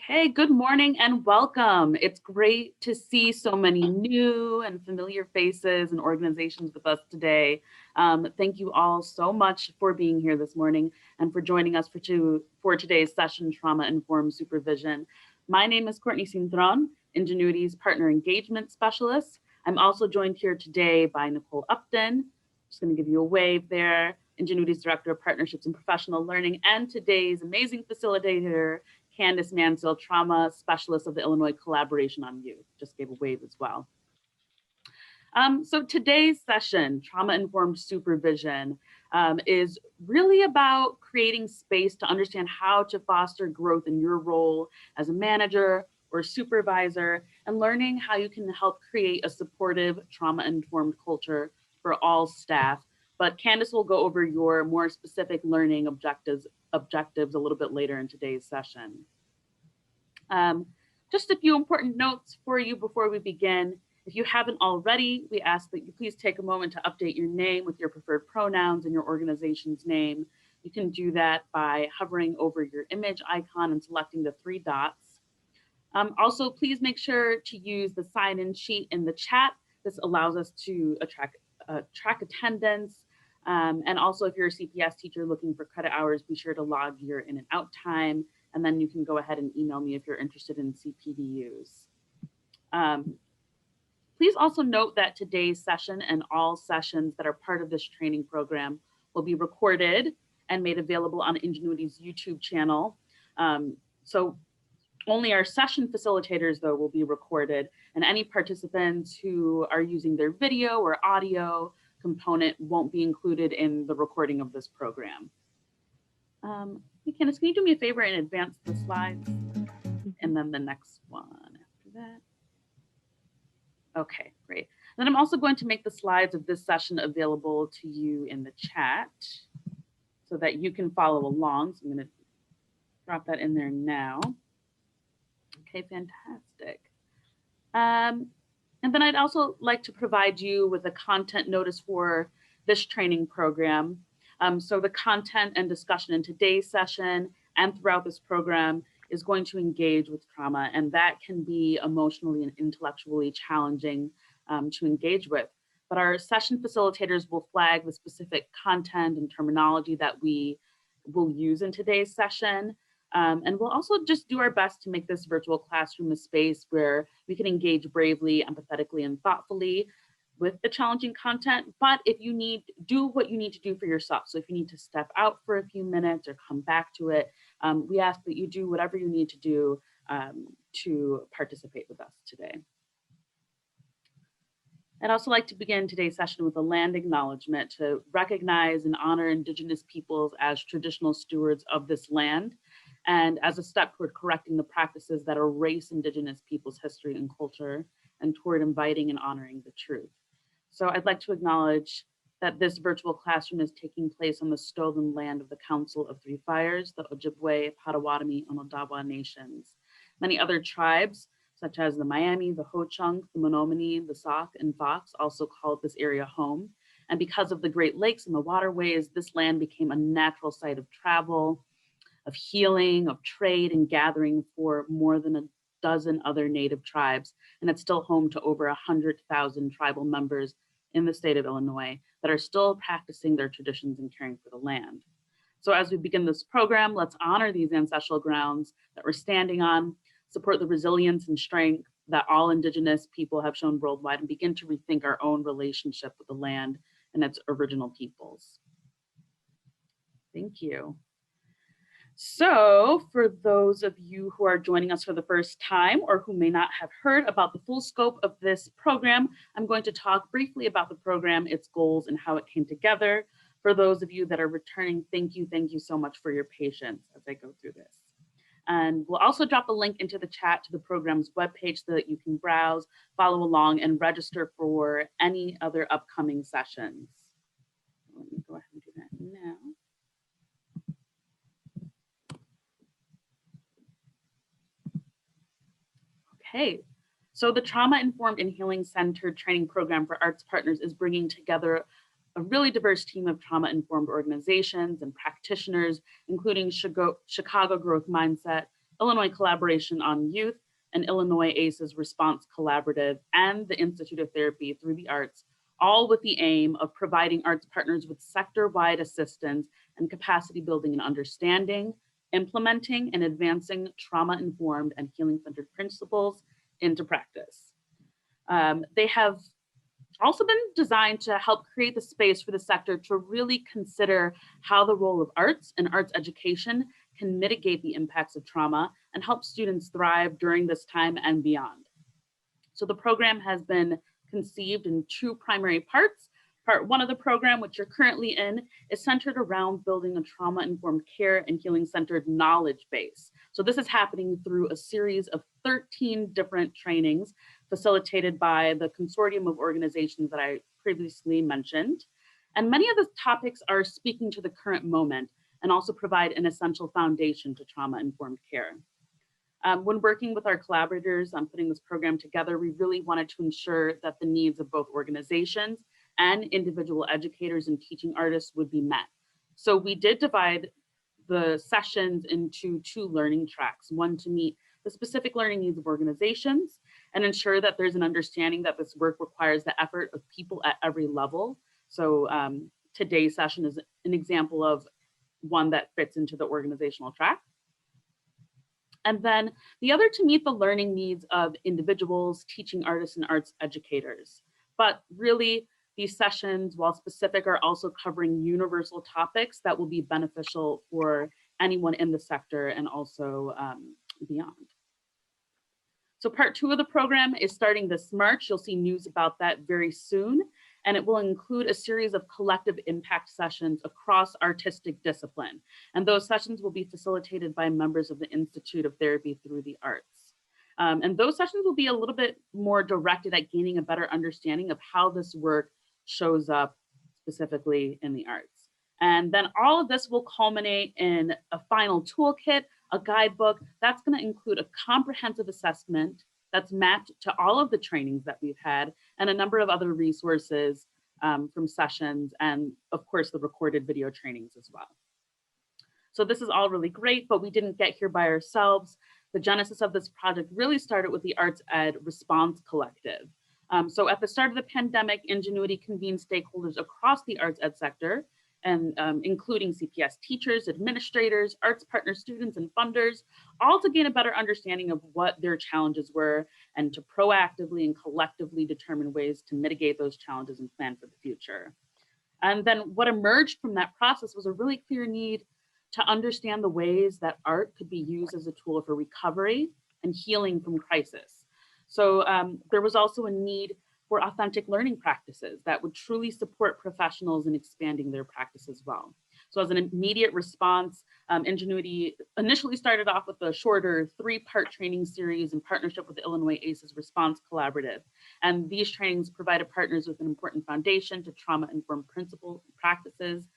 Okay, good morning and welcome. It's great to see so many new and familiar faces and organizations with us today. Thank you all so much for being here this morning and for joining us for today's session, Trauma-Informed Supervision. My name is Courtney Cintron, Ingenuity's Partner Engagement Specialist. I'm also joined here today by Nicole Upton. Just going to give you a wave there. Ingenuity's Director of Partnerships and Professional Learning, and today's amazing facilitator, Candice Manciel, Trauma Specialist of the Illinois Collaboration on Youth. Just gave a wave as well. So today's session, Trauma-Informed Supervision, is really about creating space to understand how to foster growth in your role as a manager or supervisor, and learning how you can help create a supportive, trauma-informed culture for all staff. But Candice will go over your more specific learning objectives a little bit later in today's session. Just a few important notes for you before we begin. If you haven't already, we ask that you please take a moment to update your name with your preferred pronouns and your organization's name. You can do that by hovering over your image icon and selecting the 3 dots. Also, please make sure to use the sign-in sheet in the chat. This allows us to track attendance. And also, if you're a CPS teacher looking for credit hours, be sure to log your in and out time, and then you can go ahead and email me if you're interested in CPDUs. Please also note that today's session and all sessions that are part of this training program will be recorded and made available on Ingenuity's YouTube channel. So only our session facilitators, though, will be recorded, and any participants who are using their video or audio component won't be included in the recording of this program. Candice, can you do me a favor and advance the slides? And then the next one after that. Okay, great. Then I'm also going to make the slides of this session available to you in the chat so that you can follow along. So I'm going to drop that in there now. Okay, fantastic. And then I'd also like to provide you with a content notice for this training program. So the content and discussion in today's session and throughout this program is going to engage with trauma, and that can be emotionally and intellectually challenging to engage with. But our session facilitators will flag the specific content and terminology that we will use in today's session. And we'll also just do our best to make this virtual classroom a space where we can engage bravely, empathetically, and thoughtfully with the challenging content. But if you do what you need to do for yourself. So if you need to step out for a few minutes or come back to it, we ask that you do whatever you need to do to participate with us today. I'd also like to begin today's session with a land acknowledgement to recognize and honor Indigenous peoples as traditional stewards of this land, and as a step toward correcting the practices that erase Indigenous peoples' history and culture, and toward inviting and honoring the truth. So I'd like to acknowledge that this virtual classroom is taking place on the stolen land of the Council of Three Fires, the Ojibwe, Potawatomi, and Odawa nations. Many other tribes, such as the Miami, the Ho-Chunk, the Menominee, the Sauk, and Fox, also called this area home. And because of the Great Lakes and the waterways, this land became a natural site of travel, of healing, of trade, and gathering for more than a dozen other Native tribes. And it's still home to over 100,000 tribal members in the state of Illinois that are still practicing their traditions and caring for the land. So as we begin this program, let's honor these ancestral grounds that we're standing on, support the resilience and strength that all Indigenous people have shown worldwide, and begin to rethink our own relationship with the land and its original peoples. Thank you. So for those of you who are joining us for the first time or who may not have heard about the full scope of this program, I'm going to talk briefly about the program, its goals, and how it came together. For those of you that are returning, thank you so much for your patience as I go through this. And we'll also drop a link into the chat to the program's webpage so that you can browse, follow along, and register for any other upcoming sessions. Let me go ahead and do that now. Okay, so the Trauma-Informed and Healing-Centered Training Program for Arts Partners is bringing together a really diverse team of trauma-informed organizations and practitioners, including Chicago Growth Mindset, Illinois Collaboration on Youth, and Illinois ACE's Response Collaborative, and the Institute of Therapy Through the Arts, all with the aim of providing arts partners with sector-wide assistance and capacity building and understanding, implementing and advancing trauma-informed and healing-centered principles into practice. They have also been designed to help create the space for the sector to really consider how the role of arts and arts education can mitigate the impacts of trauma and help students thrive during this time and beyond. So the program has been conceived in two primary parts. Part one of the program, which you're currently in, is centered around building a trauma-informed care and healing-centered knowledge base. So this is happening through a series of 13 different trainings facilitated by the consortium of organizations that I previously mentioned. And many of the topics are speaking to the current moment and also provide an essential foundation to trauma-informed care. When working with our collaborators on putting this program together, we really wanted to ensure that the needs of both organizations and individual educators and teaching artists would be met. So we did divide the sessions into two learning tracks, one to meet the specific learning needs of organizations and ensure that there's an understanding that this work requires the effort of people at every level. So today's session is an example of one that fits into the organizational track. And then the other to meet the learning needs of individuals, teaching artists, and arts educators. But really, these sessions, while specific, are also covering universal topics that will be beneficial for anyone in the sector and also beyond. So part two of the program is starting this March. You'll see news about that very soon. And it will include a series of collective impact sessions across artistic discipline. And those sessions will be facilitated by members of the Institute of Therapy Through the Arts. And those sessions will be a little bit more directed at gaining a better understanding of how this work shows up specifically in the arts. And then all of this will culminate in a final toolkit, a guidebook that's going to include a comprehensive assessment that's mapped to all of the trainings that we've had and a number of other resources from sessions and of course the recorded video trainings as well. So this is all really great, but we didn't get here by ourselves. The genesis of this project really started with the Arts Ed Response Collective. So at the start of the pandemic, Ingenuity convened stakeholders across the arts ed sector, and including CPS teachers, administrators, arts partner students, and funders, all to gain a better understanding of what their challenges were and to proactively and collectively determine ways to mitigate those challenges and plan for the future. And then what emerged from that process was a really clear need to understand the ways that art could be used as a tool for recovery and healing from crisis. So there was also a need for authentic learning practices that would truly support professionals in expanding their practice as well. So as an immediate response, Ingenuity initially started off with a shorter 3-part training series in partnership with the Illinois ACE's Response Collaborative. And these trainings provided partners with an important foundation to trauma-informed principles and practices.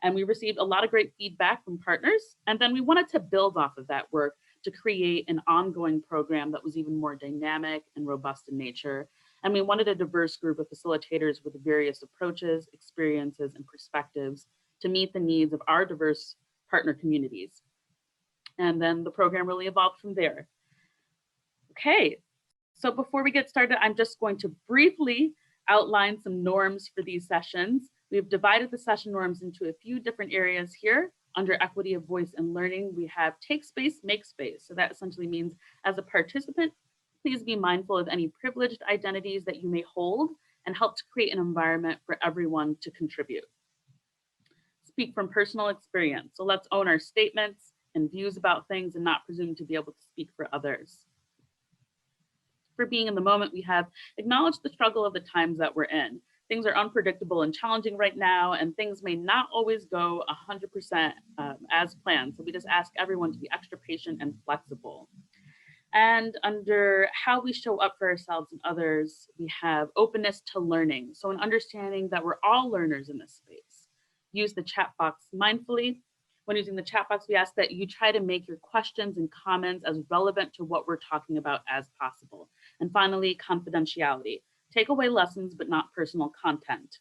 And we received a lot of great feedback from partners. And then we wanted to build off of that work to create an ongoing program that was even more dynamic and robust in nature. And we wanted a diverse group of facilitators with various approaches, experiences, and perspectives to meet the needs of our diverse partner communities. And then the program really evolved from there. Okay, so before we get started, I'm just going to briefly outline some norms for these sessions. We've divided the session norms into a few different areas here. Under equity of voice and learning, we have take space, make space. So that essentially means as a participant, please be mindful of any privileged identities that you may hold and help to create an environment for everyone to contribute. Speak from personal experience. So let's own our statements and views about things and not presume to be able to speak for others. For being in the moment, we have acknowledged the struggle of the times that we're in. Things are unpredictable and challenging right now, and things may not always go 100% as planned. So we just ask everyone to be extra patient and flexible. And under how we show up for ourselves and others, we have openness to learning. So an understanding that we're all learners in this space. Use the chat box mindfully. When using the chat box, we ask that you try to make your questions and comments as relevant to what we're talking about as possible. And finally, confidentiality. Take away lessons, but not personal content.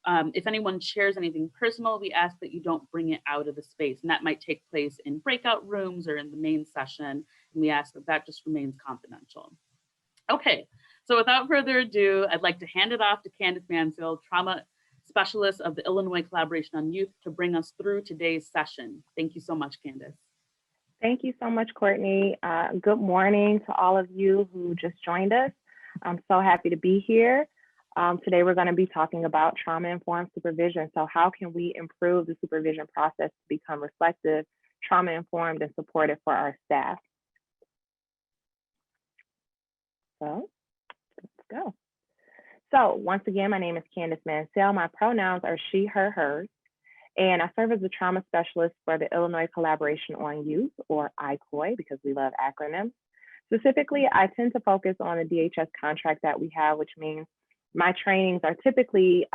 If anyone shares anything personal, we ask that you don't bring it out of the space, and that might take place in breakout rooms or in the main session, and we ask that that just remains confidential. Okay, so without further ado, I'd like to hand it off to Candice Mansfield, Trauma Specialist of the Illinois Collaboration on Youth, to bring us through today's session. Thank you so much, Candice. Thank you so much, Courtney. Good morning to all of you who just joined us. I'm so happy to be here. Today, we're going to be talking about trauma-informed supervision. So how can we improve the supervision process to become reflective, trauma-informed, and supportive for our staff? So let's go. So once again, my name is Candice Manciel. My pronouns are she, her, hers. And I serve as a trauma specialist for the Illinois Collaboration on Youth, or ICOY, because we love acronyms. Specifically, I tend to focus on the DHS contract that we have, which means my trainings are typically,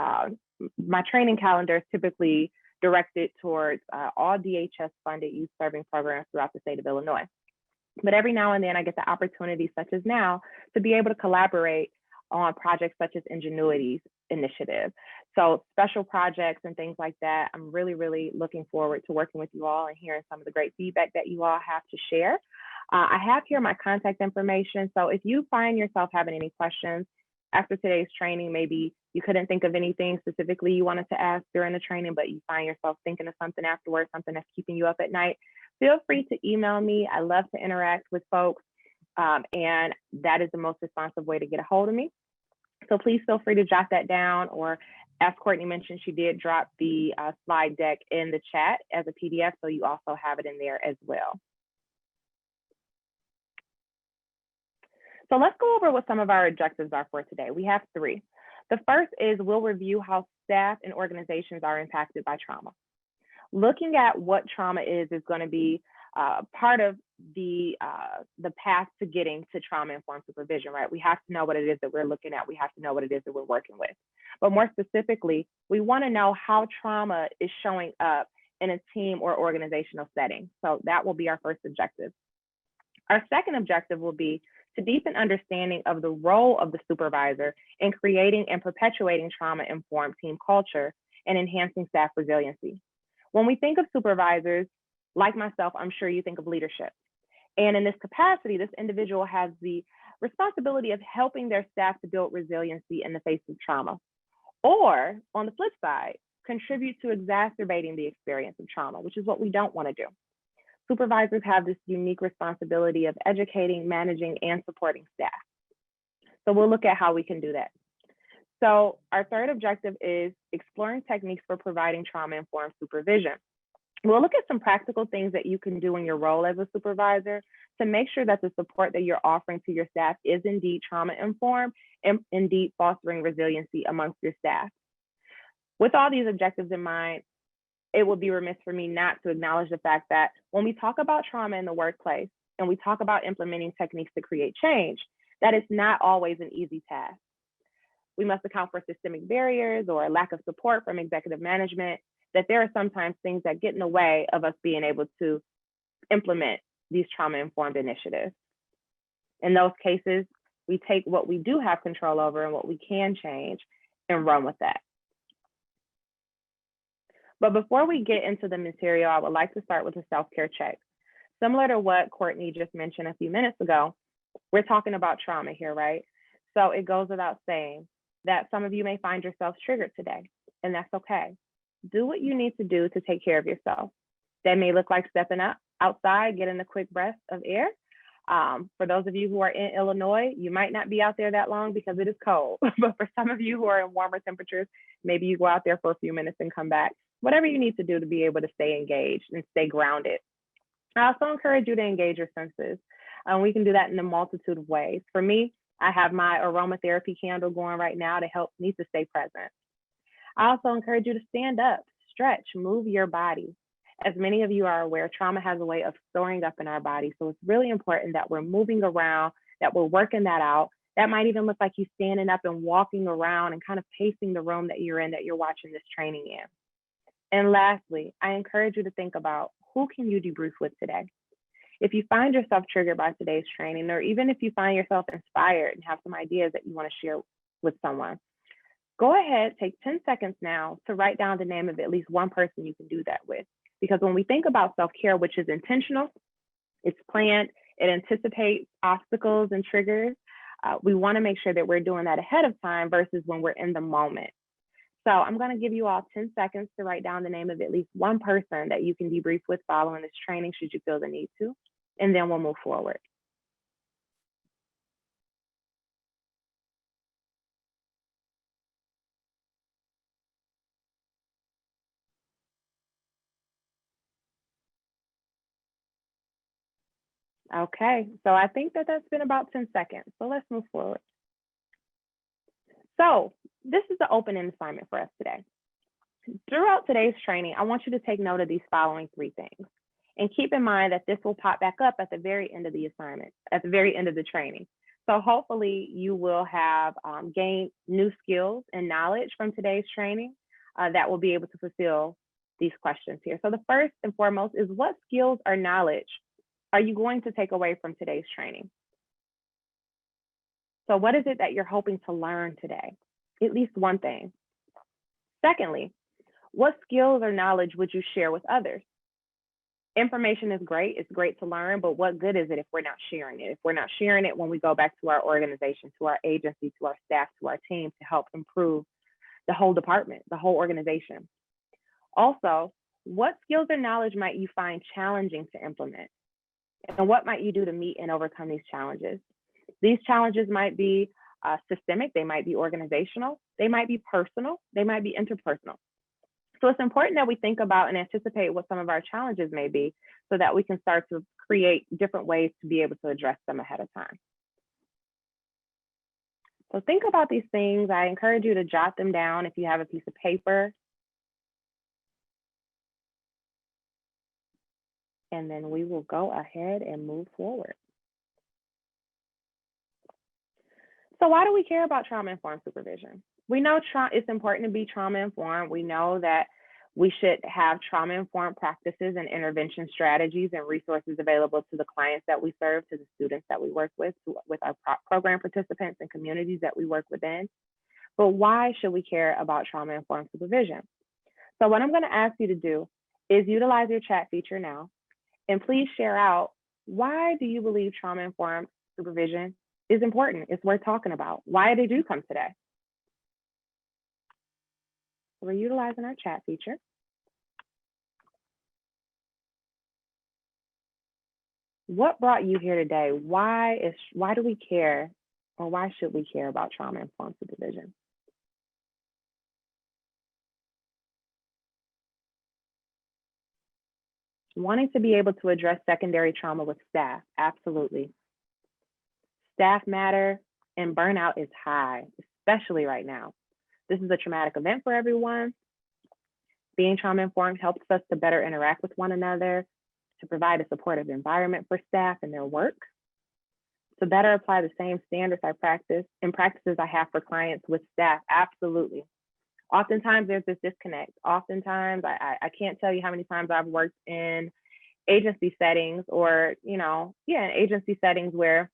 my training calendar is typically directed towards all DHS funded youth serving programs throughout the state of Illinois. But every now and then I get the opportunity, such as now, to be able to collaborate on projects such as Ingenuity's initiative. So special projects and things like that. I'm really, really looking forward to working with you all and hearing some of the great feedback that you all have to share. I have here my contact information. So if you find yourself having any questions after today's training, maybe you couldn't think of anything specifically you wanted to ask during the training, but you find yourself thinking of something afterwards, something that's keeping you up at night, feel free to email me. I love to interact with folks, and that is the most responsive way to get a hold of me. So please feel free to jot that down, or as Courtney mentioned, she did drop the slide deck in the chat as a PDF, so you also have it in there as well. So let's go over what some of our objectives are for today. We have 3. The first is we'll review how staff and organizations are impacted by trauma. Looking at what trauma is going to be part of the path to getting to trauma-informed supervision, right? We have to know what it is that we're looking at. We have to know what it is that we're working with. But more specifically, we want to know how trauma is showing up in a team or organizational setting. So that will be our first objective. Our second objective will be to deepen understanding of the role of the supervisor in creating and perpetuating trauma-informed team culture and enhancing staff resiliency. When we think of supervisors, like myself, I'm sure you think of leadership. And in this capacity, this individual has the responsibility of helping their staff to build resiliency in the face of trauma. Or on the flip side, contribute to exacerbating the experience of trauma, which is what we don't want to do. Supervisors have this unique responsibility of educating, managing, and supporting staff. So we'll look at how we can do that. So our third objective is exploring techniques for providing trauma-informed supervision. We'll look at some practical things that you can do in your role as a supervisor to make sure that the support that you're offering to your staff is indeed trauma-informed and indeed fostering resiliency amongst your staff. With all these objectives in mind, it would be remiss for me not to acknowledge the fact that when we talk about trauma in the workplace and we talk about implementing techniques to create change, that it's not always an easy task. We must account for systemic barriers or lack of support from executive management, that there are sometimes things that get in the way of us being able to implement these trauma-informed initiatives. In those cases, we take what we do have control over and what we can change and run with that. But before we get into the material, I would like to start with a self-care check. Similar to what Courtney just mentioned a few minutes ago, we're talking about trauma here, right? So it goes without saying that some of you may find yourselves triggered today, and that's okay. Do what you need to do to take care of yourself. That may look like stepping outside, getting a quick breath of air. For those of you who are in Illinois, you might not be out there that long because it is cold. But for some of you who are in warmer temperatures, maybe you go out there for a few minutes and come back. Whatever you need to do to be able to stay engaged and stay grounded. I also encourage you to engage your senses. We can do that in a multitude of ways. For me, I have my aromatherapy candle going right now to help me to stay present. I also encourage you to stand up, stretch, move your body. As many of you are aware, trauma has a way of storing up in our body. So it's really important that we're moving around, that we're working that out. That might even look like you standing up and walking around and kind of pacing the room that you're in, that you're watching this training in. And lastly, I encourage you to think about who can you debrief with today? If you find yourself triggered by today's training, or even if you find yourself inspired and have some ideas that you want to share with someone, Go ahead, take 10 seconds now to write down the name of at least one person you can do that with. Because when we think about self-care, which is intentional, it's planned, it anticipates obstacles and triggers, we want to make sure that we're doing that ahead of time versus when we're in the moment. So I'm going to give you all 10 seconds to write down the name of at least one person that you can debrief with following this training, should you feel the need to, and then we'll move forward. Okay, so I think that that's been about 10 seconds. So let's move forward. So this is the open-end assignment for us today. Throughout today's training, I want you to take note of these following 3 things. And keep in mind that this will pop back up at the very end of the assignment, at the very end of the training. So hopefully you will have gained new skills and knowledge from today's training that will be able to fulfill these questions here. So the first and foremost is, what skills or knowledge are you going to take away from today's training? So what is it that you're hoping to learn today? At least one thing. Secondly, what skills or knowledge would you share with others? Information is great, it's great to learn, but what good is it if we're not sharing it? If we're not sharing it when we go back to our organization, to our agency, to our staff, to our team to help improve the whole department, the whole organization. Also, what skills or knowledge might you find challenging to implement? And what might you do to meet and overcome these challenges? These challenges might be systemic, they might be organizational, they might be personal, they might be interpersonal. So it's important that we think about and anticipate what some of our challenges may be so that we can start to create different ways to be able to address them ahead of time. So think about these things. I encourage you to jot them down if you have a piece of paper. And then we will go ahead and move forward. So why do we care about trauma-informed supervision? We know it's important to be trauma-informed. We know that we should have trauma-informed practices and intervention strategies and resources available to the clients that we serve, to the students that we work with our program participants and communities that we work within. But why should we care about trauma-informed supervision? So what I'm going to ask you to do is utilize your chat feature now. And please share out, why do you believe trauma-informed supervision is important? It's worth talking about. Why did you come today? We're utilizing our chat feature. What brought you here today? Why do we care, or why should we care about trauma-informed supervision? Wanting to be able to address secondary trauma with staff, absolutely. Staff matter, and burnout is high, especially right now. This is a traumatic event for everyone. Being trauma-informed helps us to better interact with one another, to provide a supportive environment for staff and their work, to better apply the same standards I practice and practices I have for clients with staff, absolutely. Oftentimes there's this disconnect. Oftentimes, I can't tell you how many times I've worked in agency settings or, in agency settings where,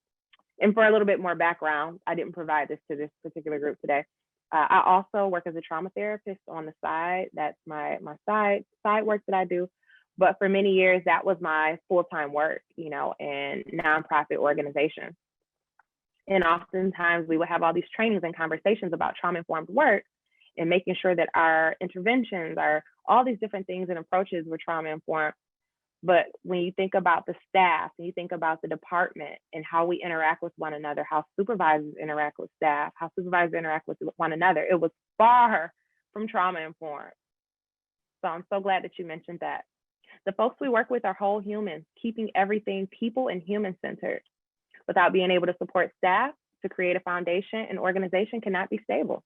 and for a little bit more background, I didn't provide this to this particular group today. I also work as a trauma therapist on the side. That's my side work that I do. But for many years, that was my full-time work, in nonprofit organizations. And oftentimes we would have all these trainings and conversations about trauma-informed work and making sure that our interventions are all these different things and approaches were trauma-informed. But when you think about the staff and you think about the department and how we interact with one another, how supervisors interact with staff, how supervisors interact with one another, it was far from trauma-informed. So I'm so glad that you mentioned that. The folks we work with are whole humans, keeping everything people and human-centered. Without being able to support staff to create a foundation, an organization cannot be stable.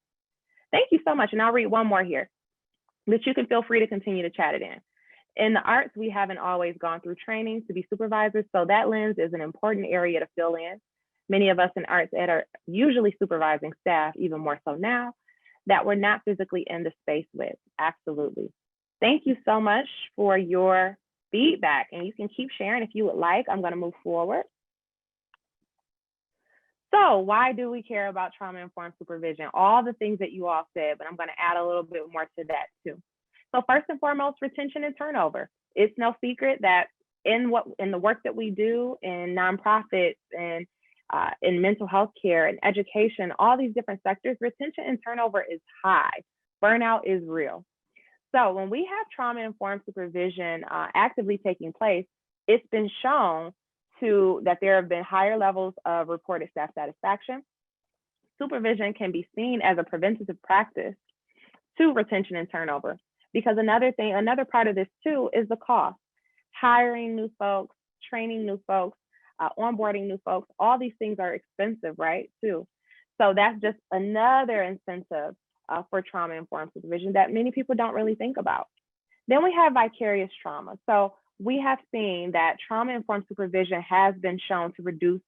Thank you so much. And I'll read one more here, but you can feel free to continue to chat it in. In the arts, we haven't always gone through training to be supervisors, so that lens is an important area to fill in. Many of us in arts ed are usually supervising staff, even more so now, that we're not physically in the space with. Absolutely. Thank you so much for your feedback, and you can keep sharing if you would like. I'm going to move forward. So why do we care about trauma-informed supervision? All the things that you all said, but I'm going to add a little bit more to that too. So first and foremost, retention and turnover. It's no secret that in the work that we do in nonprofits and in mental health care and education, all these different sectors, retention and turnover is high. Burnout is real. So when we have trauma-informed supervision actively taking place, it's been shown that there have been higher levels of reported staff satisfaction. Supervision can be seen as a preventative practice to retention and turnover, because another part of this too is the cost. Hiring new folks, training new folks, onboarding new folks, all these things are expensive, right, too. So that's just another incentive for trauma-informed supervision that many people don't really think about. Then we have vicarious trauma. So we have seen that trauma-informed supervision has been shown to reduce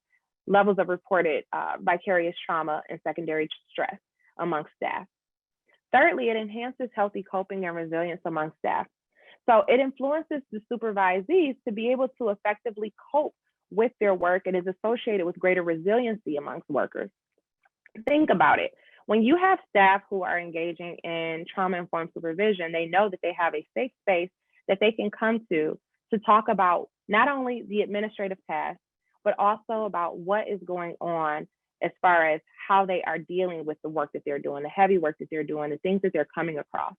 levels of reported vicarious trauma and secondary stress among staff. Thirdly, it enhances healthy coping and resilience among staff. So it influences the supervisees to be able to effectively cope with their work and is associated with greater resiliency amongst workers. Think about it. When you have staff who are engaging in trauma-informed supervision, they know that they have a safe space that they can come to talk about not only the administrative tasks, but also about what is going on as far as how they are dealing with the work that they're doing, the heavy work that they're doing, the things that they're coming across.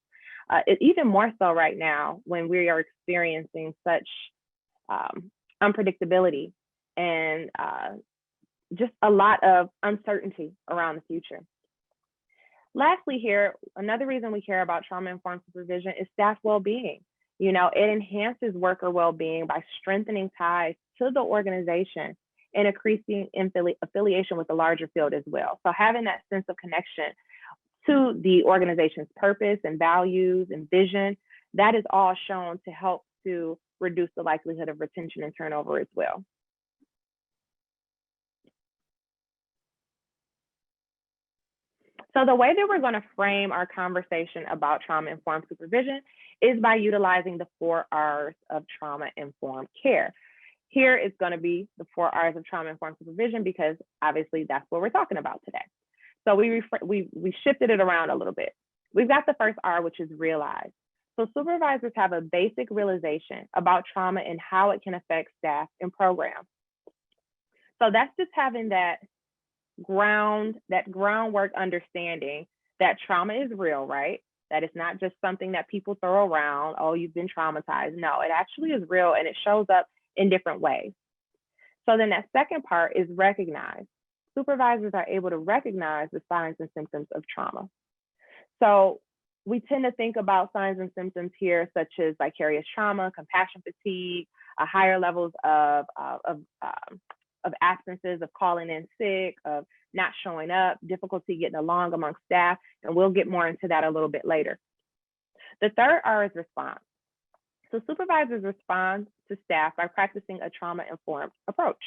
Even more so right now when we are experiencing such unpredictability and just a lot of uncertainty around the future. Lastly here, another reason we care about trauma-informed supervision is staff well-being. You know, it enhances worker well-being by strengthening ties to the organization and increasing affiliation with the larger field as well. So having that sense of connection to the organization's purpose and values and vision, that is all shown to help to reduce the likelihood of retention and turnover as well. So the way that we're going to frame our conversation about trauma-informed supervision is by utilizing the 4 R's of trauma-informed care. Here is going to be the 4 R's of trauma-informed supervision because obviously that's what we're talking about today. So we shifted it around a little bit. We've got the first R, which is realize. So supervisors have a basic realization about trauma and how it can affect staff and programs. So that's just having that groundwork understanding that trauma is real, right? That it's not just something that people throw around, oh, you've been traumatized. No, it actually is real and it shows up in different ways. So then that second part is recognize. Supervisors are able to recognize the signs and symptoms of trauma. So we tend to think about signs and symptoms here, such as vicarious trauma, compassion fatigue, higher levels of absences, of calling in sick, of not showing up, difficulty getting along among staff, and we'll get more into that a little bit later. The third R is response. So supervisors respond to staff by practicing a trauma-informed approach.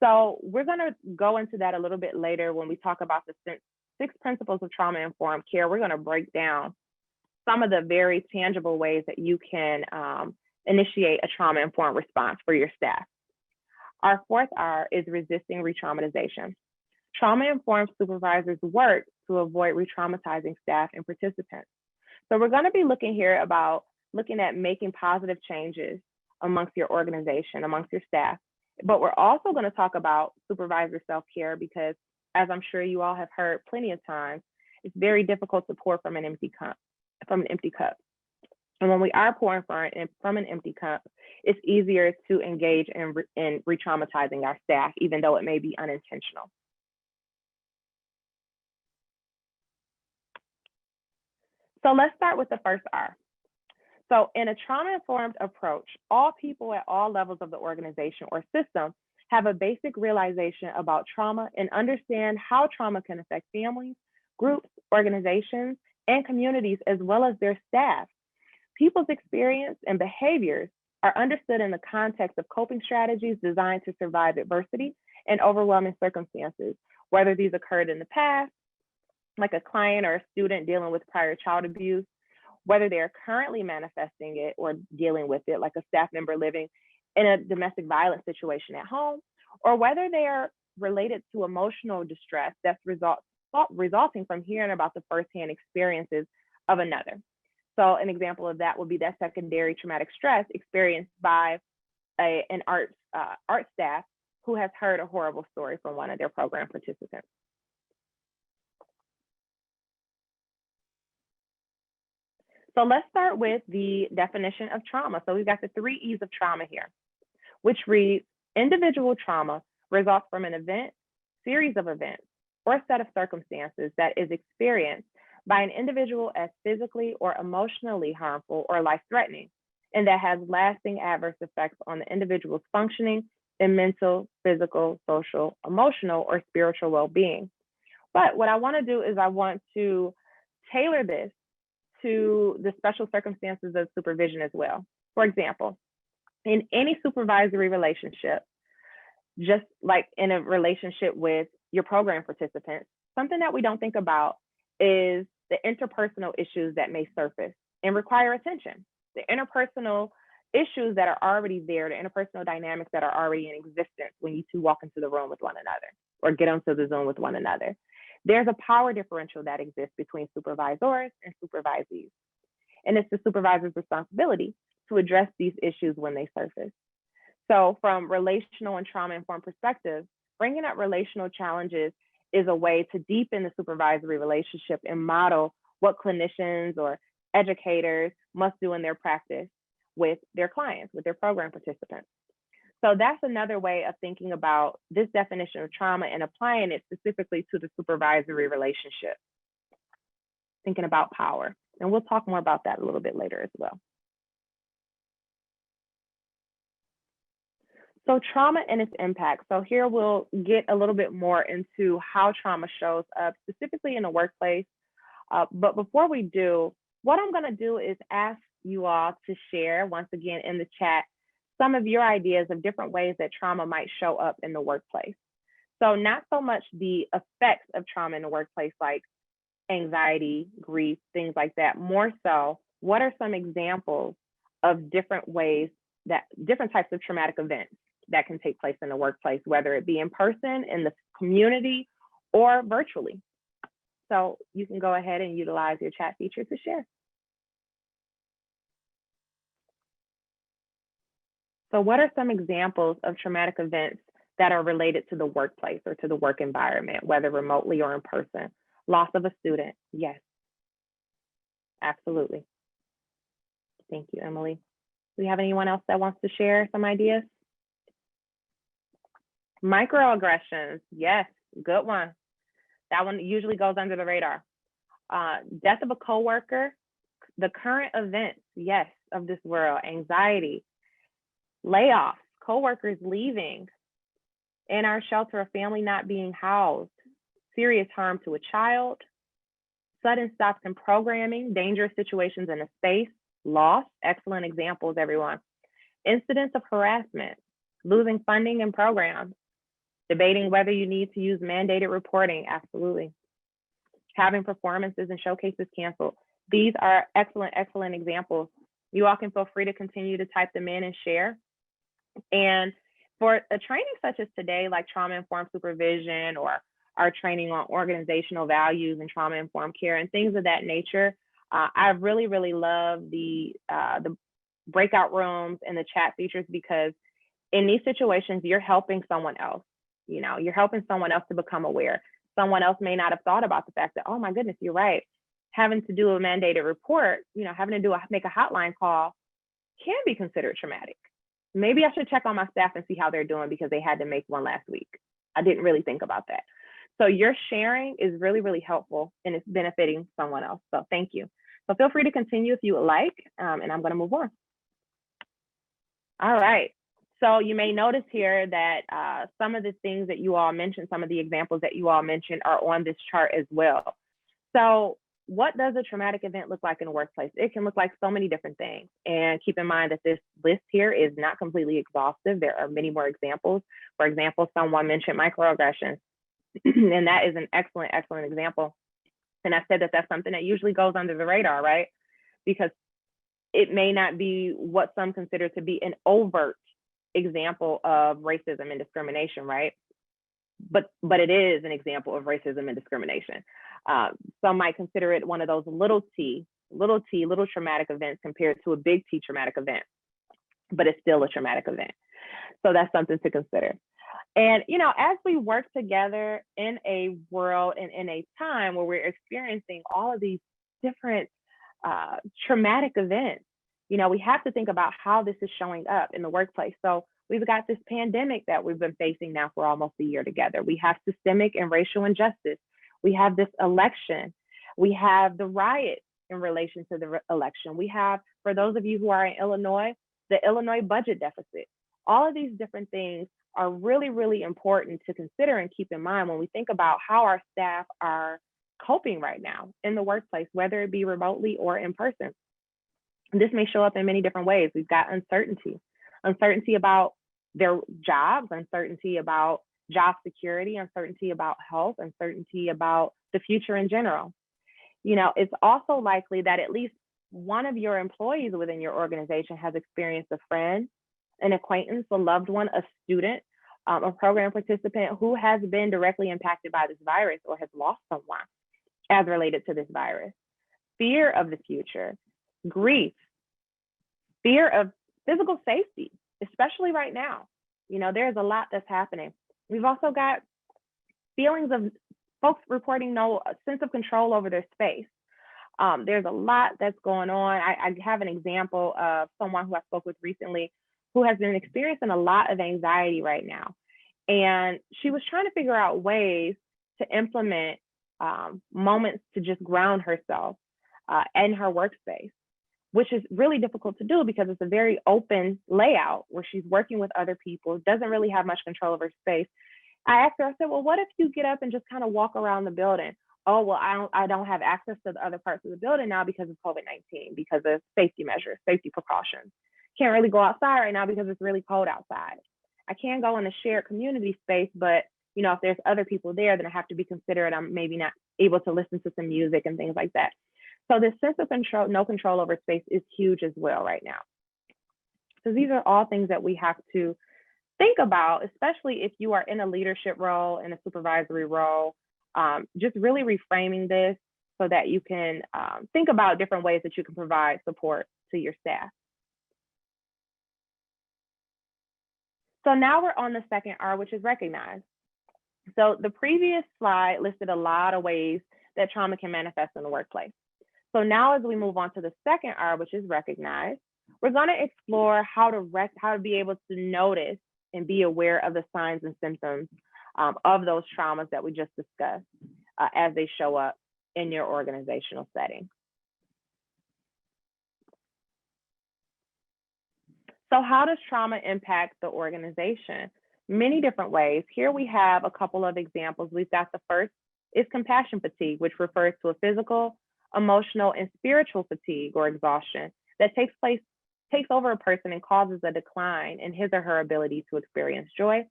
So we're going to go into that a little bit later when we talk about the 6 principles of trauma-informed care. We're going to break down some of the very tangible ways that you can initiate a trauma-informed response for your staff. Our fourth R is resisting re-traumatization. Trauma-informed supervisors work to avoid re-traumatizing staff and participants. So we're going to be looking at making positive changes amongst your organization, amongst your staff. But we're also going to talk about supervisor self-care because, as I'm sure you all have heard plenty of times, it's very difficult to pour from an empty cup. And when we are pouring from an empty cup, it's easier to engage in re-traumatizing our staff, even though it may be unintentional. So let's start with the first R. So in a trauma-informed approach, all people at all levels of the organization or system have a basic realization about trauma and understand how trauma can affect families, groups, organizations, and communities, as well as their staff. People's experience and behaviors are understood in the context of coping strategies designed to survive adversity and overwhelming circumstances, whether these occurred in the past, like a client or a student dealing with prior child abuse, whether they are currently manifesting it or dealing with it, like a staff member living in a domestic violence situation at home, or whether they are related to emotional distress that's resulting from hearing about the firsthand experiences of another. So an example of that would be that secondary traumatic stress experienced by an art staff who has heard a horrible story from one of their program participants. So let's start with the definition of trauma. So we've got the 3 E's of trauma here, which reads, individual trauma results from an event, series of events, or set of circumstances that is experienced by an individual as physically or emotionally harmful or life-threatening, and that has lasting adverse effects on the individual's functioning in mental, physical, social, emotional, or spiritual well-being. But what I want to do is I want to tailor this to the special circumstances of supervision as well. For example, in any supervisory relationship, just like in a relationship with your program participants, something that we don't think about is the interpersonal issues that may surface and require attention. The interpersonal issues that are already there, the interpersonal dynamics that are already in existence when you two walk into the room with one another or get onto the Zoom with one another. There's a power differential that exists between supervisors and supervisees. And it's the supervisor's responsibility to address these issues when they surface. So from relational and trauma-informed perspectives, bringing up relational challenges is a way to deepen the supervisory relationship and model what clinicians or educators must do in their practice with their clients, with their program participants. So that's another way of thinking about this definition of trauma and applying it specifically to the supervisory relationship, thinking about power. And we'll talk more about that a little bit later as well. So trauma and its impact. So here we'll get a little bit more into how trauma shows up specifically in the workplace. But before we do, what I'm going to do is ask you all to share once again in the chat some of your ideas of different ways that trauma might show up in the workplace. So not so much the effects of trauma in the workplace, like anxiety, grief, things like that. More so, what are some examples of different ways that different types of traumatic events that can take place in the workplace, whether it be in person, in the community, or virtually. So you can go ahead and utilize your chat feature to share. So what are some examples of traumatic events that are related to the workplace or to the work environment, whether remotely or in person? Loss of a student, yes. Absolutely. Thank you, Emily. Do we have anyone else that wants to share some ideas? Microaggressions, yes, good one. That one usually goes under the radar. Death of a coworker, the current events, yes, of this world, anxiety, layoffs, coworkers leaving, in our shelter, a family not being housed, serious harm to a child, sudden stops in programming, dangerous situations in a space, loss, excellent examples, everyone. Incidents of harassment, losing funding and programs, debating whether you need to use mandated reporting, absolutely. Having performances and showcases canceled. These are excellent, excellent examples. You all can feel free to continue to type them in and share. And for a training such as today, like trauma-informed supervision or our training on organizational values and trauma-informed care and things of that nature, I really, really love the breakout rooms and the chat features, because in these situations, you're helping someone else. You know, you're helping someone else to become aware. Someone else may not have thought about the fact that, oh my goodness, you're right. Having to do a mandated report, you know, having to make a hotline call can be considered traumatic. Maybe I should check on my staff and see how they're doing because they had to make one last week. I didn't really think about that. So your sharing is really, really helpful and it's benefiting someone else. So thank you. So feel free to continue if you would like, and I'm going to move on. All right. So you may notice here that some of the things that you all mentioned, some of the examples that you all mentioned are on this chart as well. So what does a traumatic event look like in a workplace? It can look like so many different things. And keep in mind that this list here is not completely exhaustive. There are many more examples. For example, someone mentioned microaggressions, and that is an excellent, excellent example. And I said that that's something that usually goes under the radar, right? Because it may not be what some consider to be an overt example of racism and discrimination, right? But it is an example of racism and discrimination. Some might consider it one of those little traumatic events compared to a big T traumatic event, but it's still a traumatic event. So that's something to consider. And, as we work together in a world and in a time where we're experiencing all of these different traumatic events, we have to think about how this is showing up in the workplace. So we've got this pandemic that we've been facing now for almost a year together. We have systemic and racial injustice. We have this election. We have the riots in relation to the election. We have, for those of you who are in Illinois, the Illinois budget deficit. All of these different things are really, really important to consider and keep in mind when we think about how our staff are coping right now in the workplace, whether it be remotely or in person. This may show up in many different ways. We've got uncertainty about their jobs, uncertainty about job security, uncertainty about health, uncertainty about the future in general. It's also likely that at least one of your employees within your organization has experienced a friend, an acquaintance, a loved one, a student, a program participant who has been directly impacted by this virus or has lost someone as related to this virus. Fear of the future, grief, fear of physical safety, especially right now. There's a lot that's happening. We've also got feelings of folks reporting no sense of control over their space. There's a lot that's going on. I have an example of someone who I spoke with recently who has been experiencing a lot of anxiety right now. And she was trying to figure out ways to implement moments to just ground herself in her workspace, which is really difficult to do because it's a very open layout where she's working with other people, doesn't really have much control over space. I asked her, I said, well, what if you get up and just kind of walk around the building? Oh, well, I don't have access to the other parts of the building now because of COVID-19, because of safety measures, safety precautions. Can't really go outside right now because it's really cold outside. I can go in a shared community space, but if there's other people there, then I have to be considerate. I'm maybe not able to listen to some music and things like that. So this sense of control, no control over space is huge as well right now. So these are all things that we have to think about, especially if you are in a leadership role, in a supervisory role, just really reframing this so that you can think about different ways that you can provide support to your staff. So now we're on the second R, which is recognize. So the previous slide listed a lot of ways that trauma can manifest in the workplace. So now as we move on to the second R, which is recognize, we're going to explore how to be able to notice and be aware of the signs and symptoms of those traumas that we just discussed as they show up in your organizational setting. So how does trauma impact the organization? Many different ways. Here we have a couple of examples. We've got the first is compassion fatigue, which refers to a physical, emotional, and spiritual fatigue or exhaustion that takes over a person and causes a decline in his or her ability to experience joy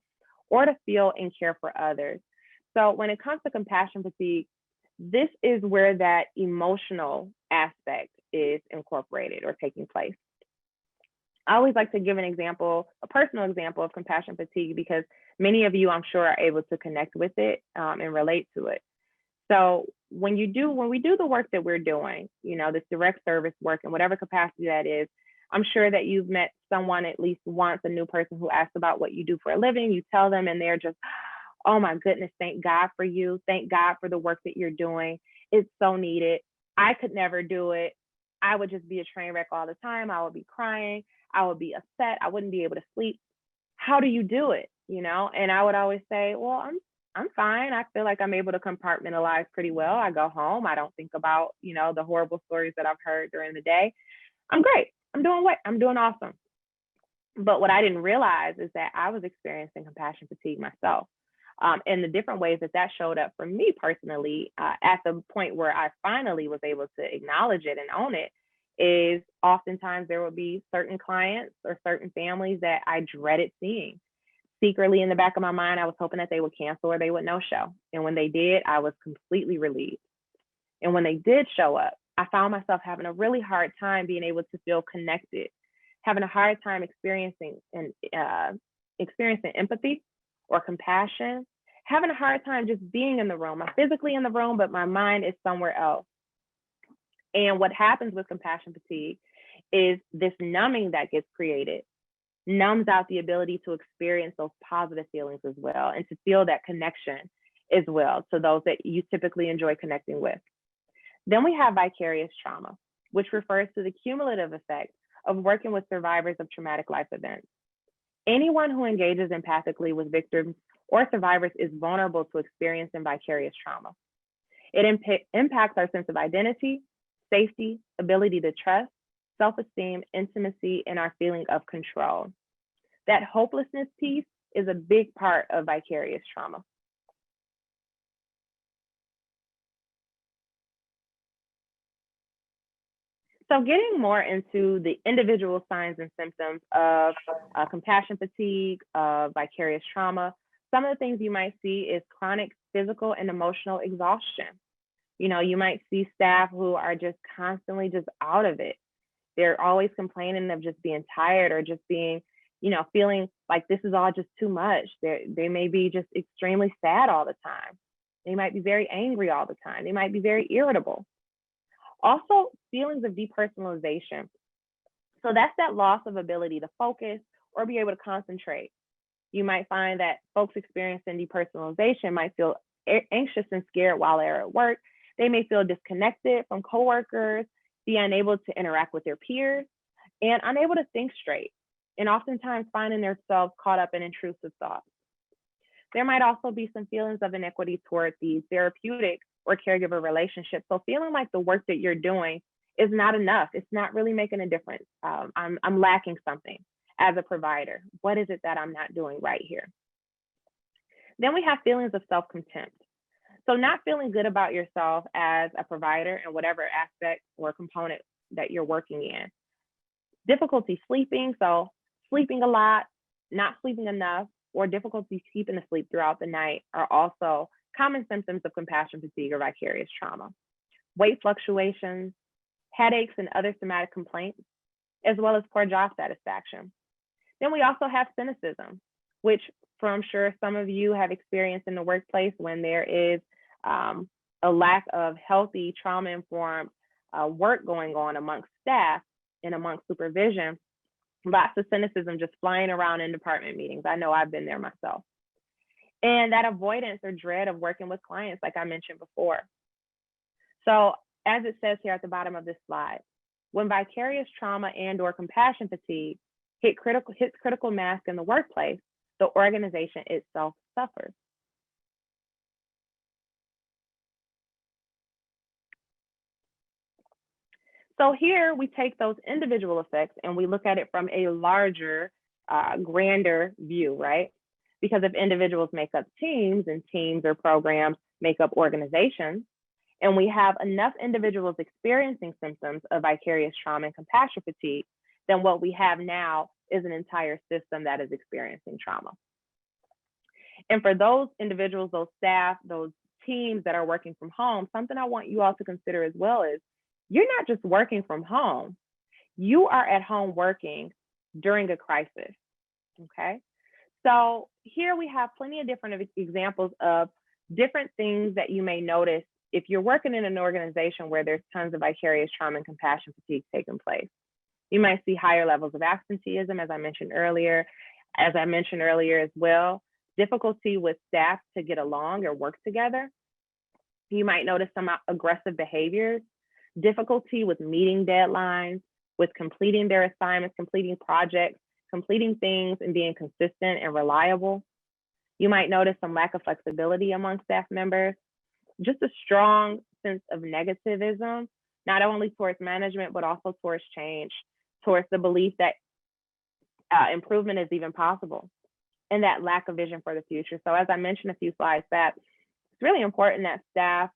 or to feel and care for others. So when it comes to compassion fatigue, this is where that emotional aspect is incorporated or taking place. I always like to give an example, a personal example of compassion fatigue, because many of you, I'm sure, are able to connect with it and relate to it. So when we do the work that we're doing, this direct service work in whatever capacity that is, I'm sure that you've met someone at least once, a new person who asks about what you do for a living. You tell them and they're just, oh my goodness, thank God for you. Thank God for the work that you're doing. It's so needed. I could never do it. I would just be a train wreck all the time. I would be crying. I would be upset. I wouldn't be able to sleep. How do you do it? And I would always say, well, I'm fine. I feel like I'm able to compartmentalize pretty well. I go home. I don't think about, the horrible stories that I've heard during the day. I'm great. I'm doing awesome. But what I didn't realize is that I was experiencing compassion fatigue myself. And the different ways that showed up for me personally, at the point where I finally was able to acknowledge it and own it, is oftentimes there would be certain clients or certain families that I dreaded seeing. Secretly in the back of my mind, I was hoping that they would cancel or they would no-show. And when they did, I was completely relieved. And when they did show up, I found myself having a really hard time being able to feel connected, having a hard time experiencing empathy or compassion, having a hard time just being in the room. I'm physically in the room, but my mind is somewhere else. And what happens with compassion fatigue is this numbing that gets created numbs out the ability to experience those positive feelings as well, and to feel that connection as well to those that you typically enjoy connecting with. Then we have vicarious trauma, which refers to the cumulative effect of working with survivors of traumatic life events. Anyone who engages empathically with victims or survivors is vulnerable to experiencing vicarious trauma. It impacts our sense of identity, safety, ability to trust, self-esteem, intimacy, and our feeling of control. That hopelessness piece is a big part of vicarious trauma. So getting more into the individual signs and symptoms of compassion fatigue, vicarious trauma, some of the things you might see is chronic physical and emotional exhaustion. You know, you might see staff who are just constantly just out of it. They're always complaining of just being tired or just being, you know, feeling like this is all just too much. They may be just extremely sad all the time. They might be very angry all the time. They might be very irritable. Also, feelings of depersonalization. So that's that loss of ability to focus or be able to concentrate. You might find that folks experiencing depersonalization might feel anxious and scared while they're at work. They may feel disconnected from coworkers, be unable to interact with their peers, and unable to think straight, and oftentimes finding themselves caught up in intrusive thoughts. There might also be some feelings of inequity toward the therapeutic or caregiver relationship. So feeling like the work that you're doing is not enough. It's not really making a difference. I'm lacking something as a provider. What is it that I'm not doing right here? Then we have feelings of self-contempt. So not feeling good about yourself as a provider in whatever aspect or component that you're working in. Difficulty sleeping, so sleeping a lot, not sleeping enough, or difficulty keeping asleep throughout the night are also common symptoms of compassion fatigue or vicarious trauma. Weight fluctuations, headaches, and other somatic complaints, as well as poor job satisfaction. Then we also have cynicism, which I'm sure some of you have experienced in the workplace when there is a lack of healthy trauma-informed work going on amongst staff and amongst supervision. Lots of cynicism just flying around in department meetings. I know I've been there myself. And that avoidance or dread of working with clients, like I mentioned before. So as it says here at the bottom of this slide, when vicarious trauma and or compassion fatigue hits critical mass in the workplace, the organization itself suffers. So here we take those individual effects and we look at it from a larger, grander view, right? Because if individuals make up teams and teams or programs make up organizations, and we have enough individuals experiencing symptoms of vicarious trauma and compassion fatigue, then what we have now is an entire system that is experiencing trauma. And for those individuals, those staff, those teams that are working from home, something I want you all to consider as well is you're not just working from home, you are at home working during a crisis, okay? So here we have plenty of different examples of different things that you may notice if you're working in an organization where there's tons of vicarious trauma and compassion fatigue taking place. You might see higher levels of absenteeism, as I mentioned earlier. As I mentioned earlier as well, difficulty with staff to get along or work together. You might notice some aggressive behaviors, difficulty with meeting deadlines, with completing their assignments, completing projects, completing things and being consistent and reliable. You might notice some lack of flexibility among staff members, just a strong sense of negativism, not only towards management, but also towards change, towards the belief that improvement is even possible, and that lack of vision for the future. So as I mentioned a few slides back, it's really important that staff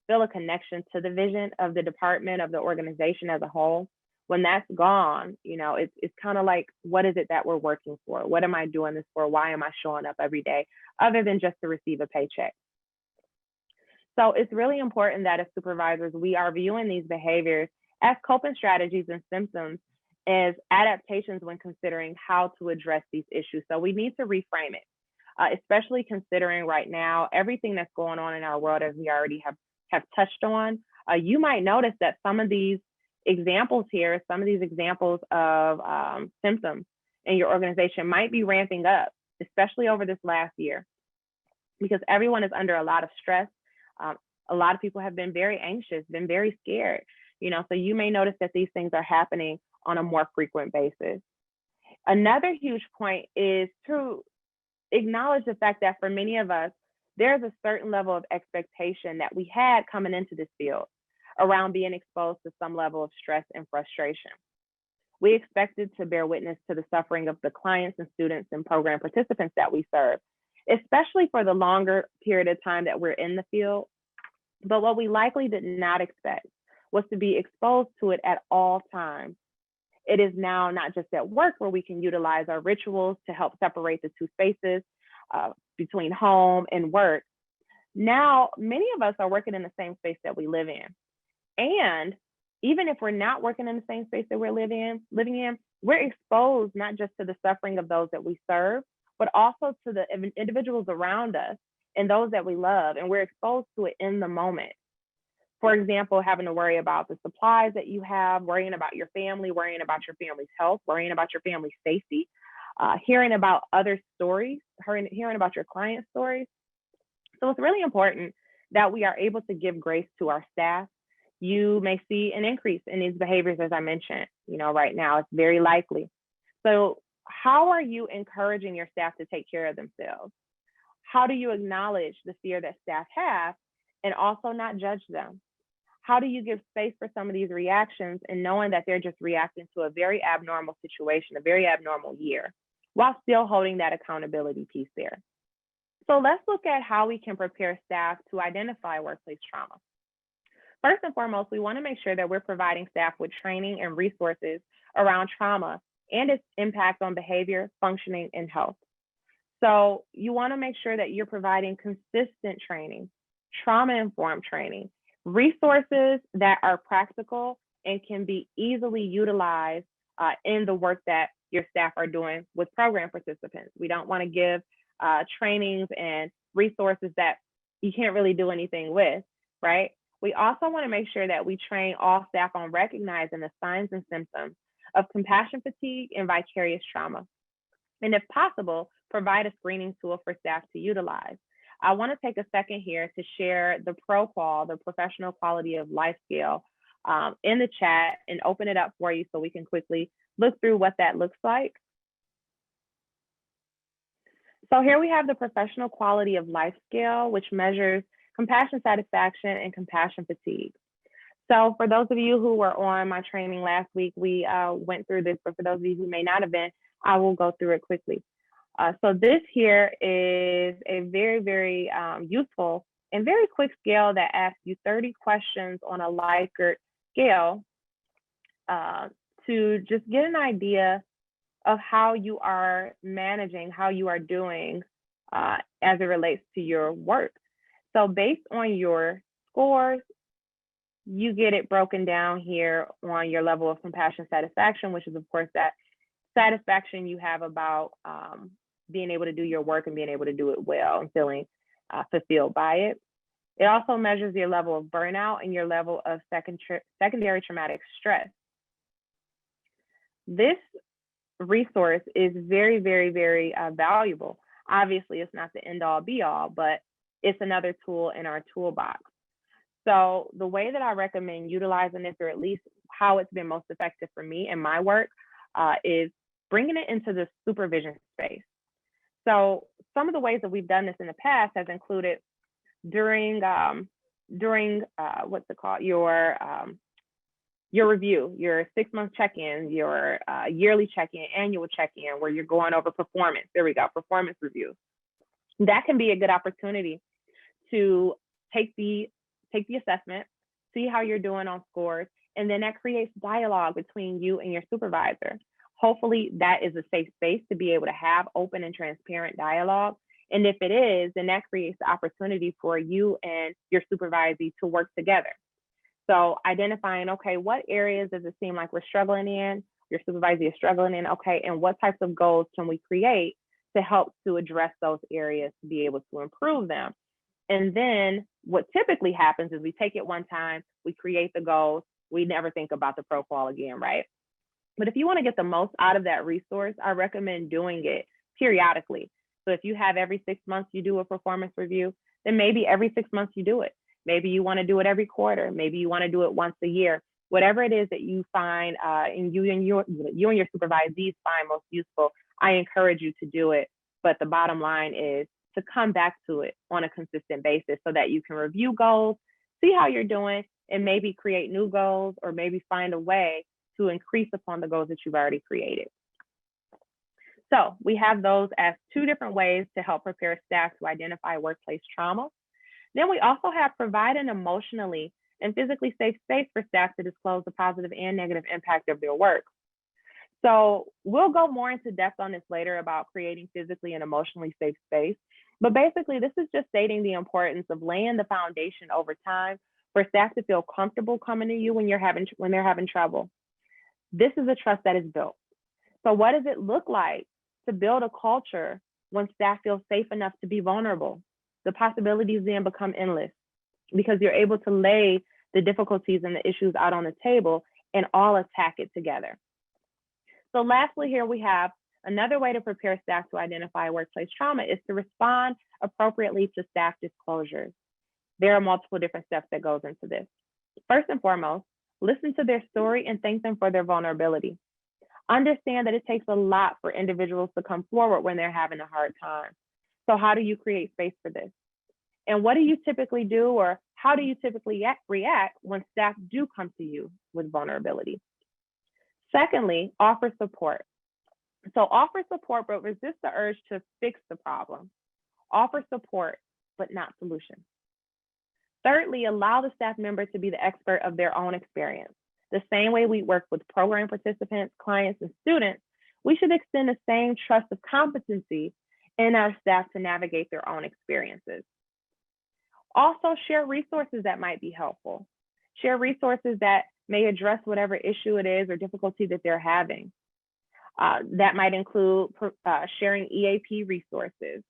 feel a connection to the vision of the department, of the organization as a whole. When that's gone, you know, it's kind of like, what is it that we're working for? What am I doing this for? Why am I showing up every day other than just to receive a paycheck? So it's really important that as supervisors, we are viewing these behaviors as coping strategies and symptoms as adaptations when considering how to address these issues. So we need to reframe it, especially considering right now everything that's going on in our world, as we already have touched on. You might notice that some of these examples here, some of these examples of symptoms in your organization might be ramping up, especially over this last year, because everyone is under a lot of stress. A lot of people have been very anxious, been very scared, so you may notice that these things are happening on a more frequent basis. Another huge point is to acknowledge the fact that for many of us, there's a certain level of expectation that we had coming into this field around being exposed to some level of stress and frustration. We expected to bear witness to the suffering of the clients and students and program participants that we serve, especially for the longer period of time that we're in the field. But what we likely did not expect was to be exposed to it at all times. It is now not just at work where we can utilize our rituals to help separate the two spaces between home and work. Now, many of us are working in the same space that we live in. And even if we're not working in the same space that we're living in, we're exposed not just to the suffering of those that we serve, but also to the individuals around us and those that we love. And we're exposed to it in the moment. For example, having to worry about the supplies that you have, worrying about your family, worrying about your family's health, worrying about your family's safety, hearing about other stories, hearing about your client stories. So it's really important that we are able to give grace to our staff. You may see an increase in these behaviors, as I mentioned, right now, it's very likely. So how are you encouraging your staff to take care of themselves? How do you acknowledge the fear that staff have and also not judge them? How do you give space for some of these reactions and knowing that they're just reacting to a very abnormal situation, a very abnormal year, while still holding that accountability piece there? So let's look at how we can prepare staff to identify workplace trauma. First and foremost, we want to make sure that we're providing staff with training and resources around trauma and its impact on behavior, functioning, and health. So you want to make sure that you're providing consistent training, trauma-informed training, resources that are practical and can be easily utilized in the work that your staff are doing with program participants. We don't want to give trainings and resources that you can't really do anything with, right? We also want to make sure that we train all staff on recognizing the signs and symptoms of compassion fatigue and vicarious trauma. And if possible, provide a screening tool for staff to utilize. I want to take a second here to share the ProQual, the Professional Quality of Life Scale, in the chat and open it up for you so we can quickly look through what that looks like. So here we have the Professional Quality of Life Scale, which measures compassion satisfaction and compassion fatigue. So for those of you who were on my training last week, we went through this, but for those of you who may not have been, I will go through it quickly. So this here is a very, very useful and very quick scale that asks you 30 questions on a Likert scale to just get an idea of how you are managing, how you are doing as it relates to your work. So based on your scores, you get it broken down here on your level of compassion satisfaction, which is of course that satisfaction you have about being able to do your work and being able to do it well and feeling fulfilled by it. It also measures your level of burnout and your level of secondary traumatic stress. This resource is very, very, very valuable. Obviously, it's not the end all be all, but it's another tool in our toolbox. So the way that I recommend utilizing this, or at least how it's been most effective for me in my work, is bringing it into the supervision space. So some of the ways that we've done this in the past has included during what's it called, your review, your 6-month check-in, your yearly check-in, annual check-in, where you're going over performance. There we go, performance review. That can be a good opportunity to take the assessment, see how you're doing on scores, and then that creates dialogue between you and your supervisor. Hopefully that is a safe space to be able to have open and transparent dialogue. And if it is, then that creates the opportunity for you and your supervisee to work together. So identifying, okay, what areas does it seem like we're struggling in? your supervisor is struggling in, okay, and what types of goals can we create to help to address those areas to be able to improve them? And then what typically happens is we take it one time, we create the goals, we never think about the pro qual again, right? But if you want to get the most out of that resource, I recommend doing it periodically. So if you have every 6 months you do a performance review, then maybe every 6 months you do it. Maybe you want to do it every quarter. Maybe you want to do it once a year. Whatever it is that you find and you and your supervisees find most useful, I encourage you to do it. But the bottom line is to come back to it on a consistent basis so that you can review goals, see how you're doing, and maybe create new goals, or maybe find a way to increase upon the goals that you've already created. So we have those as 2 different ways to help prepare staff to identify workplace trauma. Then we also have provide an emotionally and physically safe space for staff to disclose the positive and negative impact of their work. So we'll go more into depth on this later about creating physically and emotionally safe space. But basically, this is just stating the importance of laying the foundation over time for staff to feel comfortable coming to you when they're having trouble. This is a trust that is built. So what does it look like to build a culture when staff feel safe enough to be vulnerable? The possibilities then become endless because you're able to lay the difficulties and the issues out on the table and all attack it together. So lastly, here we have another way to prepare staff to identify workplace trauma is to respond appropriately to staff disclosures. There are multiple different steps that goes into this. First and foremost, listen to their story and thank them for their vulnerability. Understand that it takes a lot for individuals to come forward when they're having a hard time. So how do you create space for this? And what do you typically do, or how do you typically react when staff do come to you with vulnerability? Secondly, offer support. So offer support, but resist the urge to fix the problem. Offer support, but not solution. Thirdly, allow the staff member to be the expert of their own experience. The same way we work with program participants, clients, and students, we should extend the same trust of competency in our staff to navigate their own experiences. Also, share resources that might be helpful. Share resources that may address whatever issue it is or difficulty that they're having. That might include sharing EAP resources,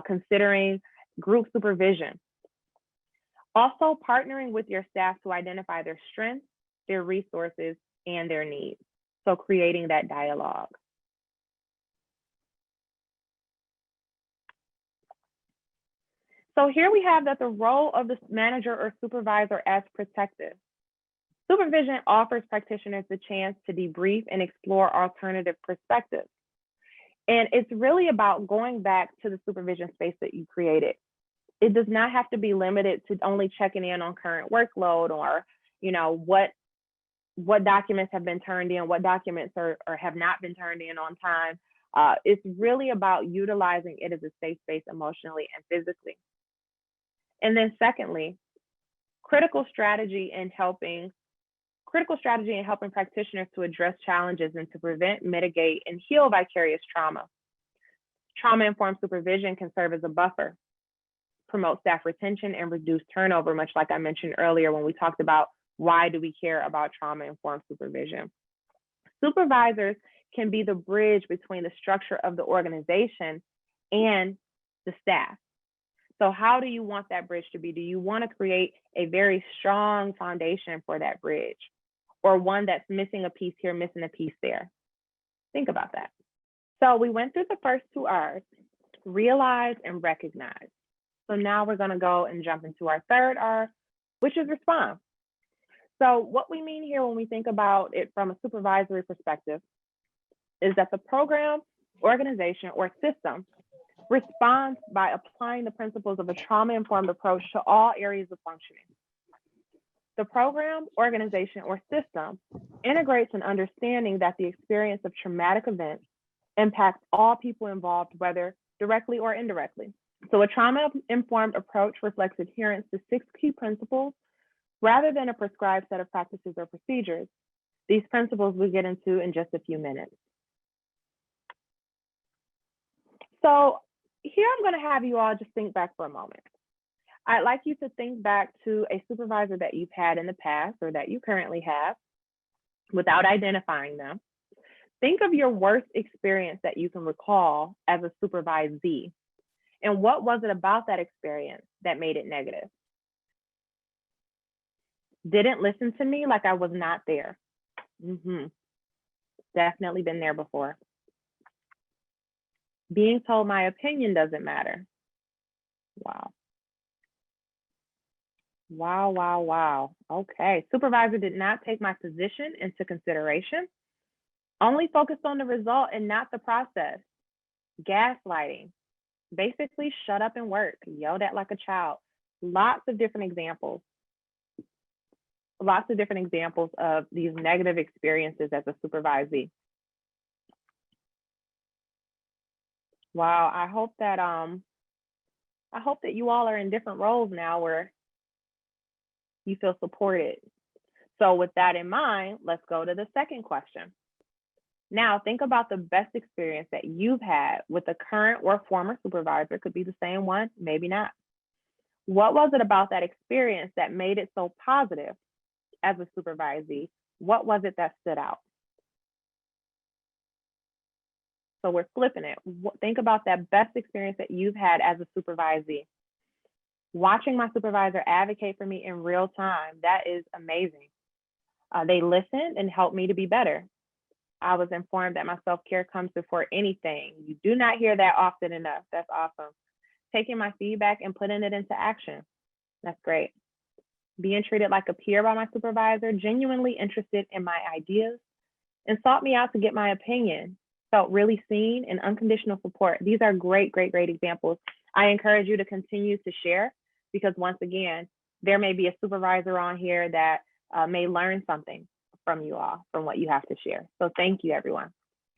considering group supervision. Also, partnering with your staff to identify their strengths, their resources, and their needs. So creating that dialogue. So here we have that the role of the manager or supervisor as protective. Supervision offers practitioners the chance to debrief and explore alternative perspectives. And it's really about going back to the supervision space that you created. It does not have to be limited to only checking in on current workload or, what documents have been turned in, what documents are have not been turned in on time. It's really about utilizing it as a safe space emotionally and physically. And then secondly, critical strategy in helping practitioners to address challenges and to prevent, mitigate, and heal vicarious trauma. Trauma-informed supervision can serve as a buffer, promote staff retention, and reduce turnover, much like I mentioned earlier when we talked about why do we care about trauma-informed supervision. Supervisors can be the bridge between the structure of the organization and the staff. So how do you want that bridge to be? Do you want to create a very strong foundation for that bridge, or one that's missing a piece here, missing a piece there? Think about that. So we went through the first 2 R's, realize and recognize. So now we're going to go and jump into our third R, which is respond. So what we mean here when we think about it from a supervisory perspective is that the program, organization, or system responds by applying the principles of a trauma-informed approach to all areas of functioning. The program, organization, or system integrates an understanding that the experience of traumatic events impacts all people involved, whether directly or indirectly. So a trauma-informed approach reflects adherence to 6 key principles rather than a prescribed set of practices or procedures. These principles we'll get into in just a few minutes. So here I'm going to have you all just think back for a moment. I'd like you to think back to a supervisor that you've had in the past or that you currently have. without identifying them. Think of your worst experience that you can recall as a supervisee. And what was it about that experience that made it negative? Didn't listen to me, like I was not there. Definitely been there before. Being told my opinion doesn't matter. Wow. Wow, wow, wow. Okay. Supervisor did not take my position into consideration. Only focused on the result and not the process. Gaslighting. Basically, shut up and work. Yelled at like a child. Lots of different examples. Lots of different examples of these negative experiences as a supervisee. Wow, I hope that you all are in different roles now where you feel supported. So with that in mind, let's go to the second question. Now think about the best experience that you've had with a current or former supervisor. It could be the same one, maybe not. What was it about that experience that made it so positive as a supervisee? What was it that stood out? So we're flipping it. Think about that best experience that you've had as a supervisee. Watching my supervisor advocate for me in real time, that is amazing. They listened and helped me to be better. I was informed that my self-care comes before anything. You do not hear that often enough. That's awesome. Taking my feedback and putting it into action. That's great. Being treated like a peer by my supervisor, genuinely interested in my ideas, and sought me out to get my opinion. Felt really seen and unconditional support. These are great, great, great examples. I encourage you to continue to share because once again, there may be a supervisor on here that may learn something from you all, from what you have to share. So thank you, everyone.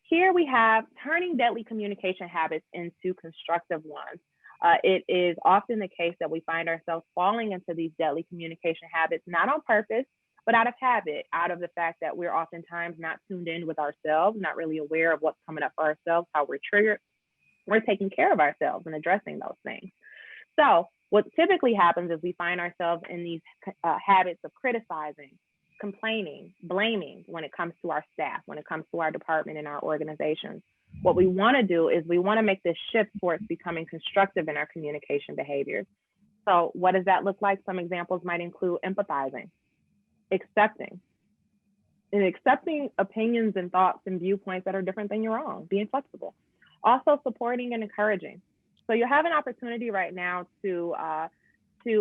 Here we have turning deadly communication habits into constructive ones. It is often the case that we find ourselves falling into these deadly communication habits, not on purpose, but out of habit, out of the fact that we're oftentimes not tuned in with ourselves, not really aware of what's coming up for ourselves, how we're triggered. We're taking care of ourselves and addressing those things. So what typically happens is we find ourselves in these habits of criticizing, complaining, blaming when it comes to our staff, when it comes to our department and our organizations. What we want to do is we want to make this shift towards becoming constructive in our communication behaviors. So what does that look like? Some examples might include empathizing, accepting opinions and thoughts and viewpoints that are different than your own, being flexible. Also supporting and encouraging. So you have an opportunity right now to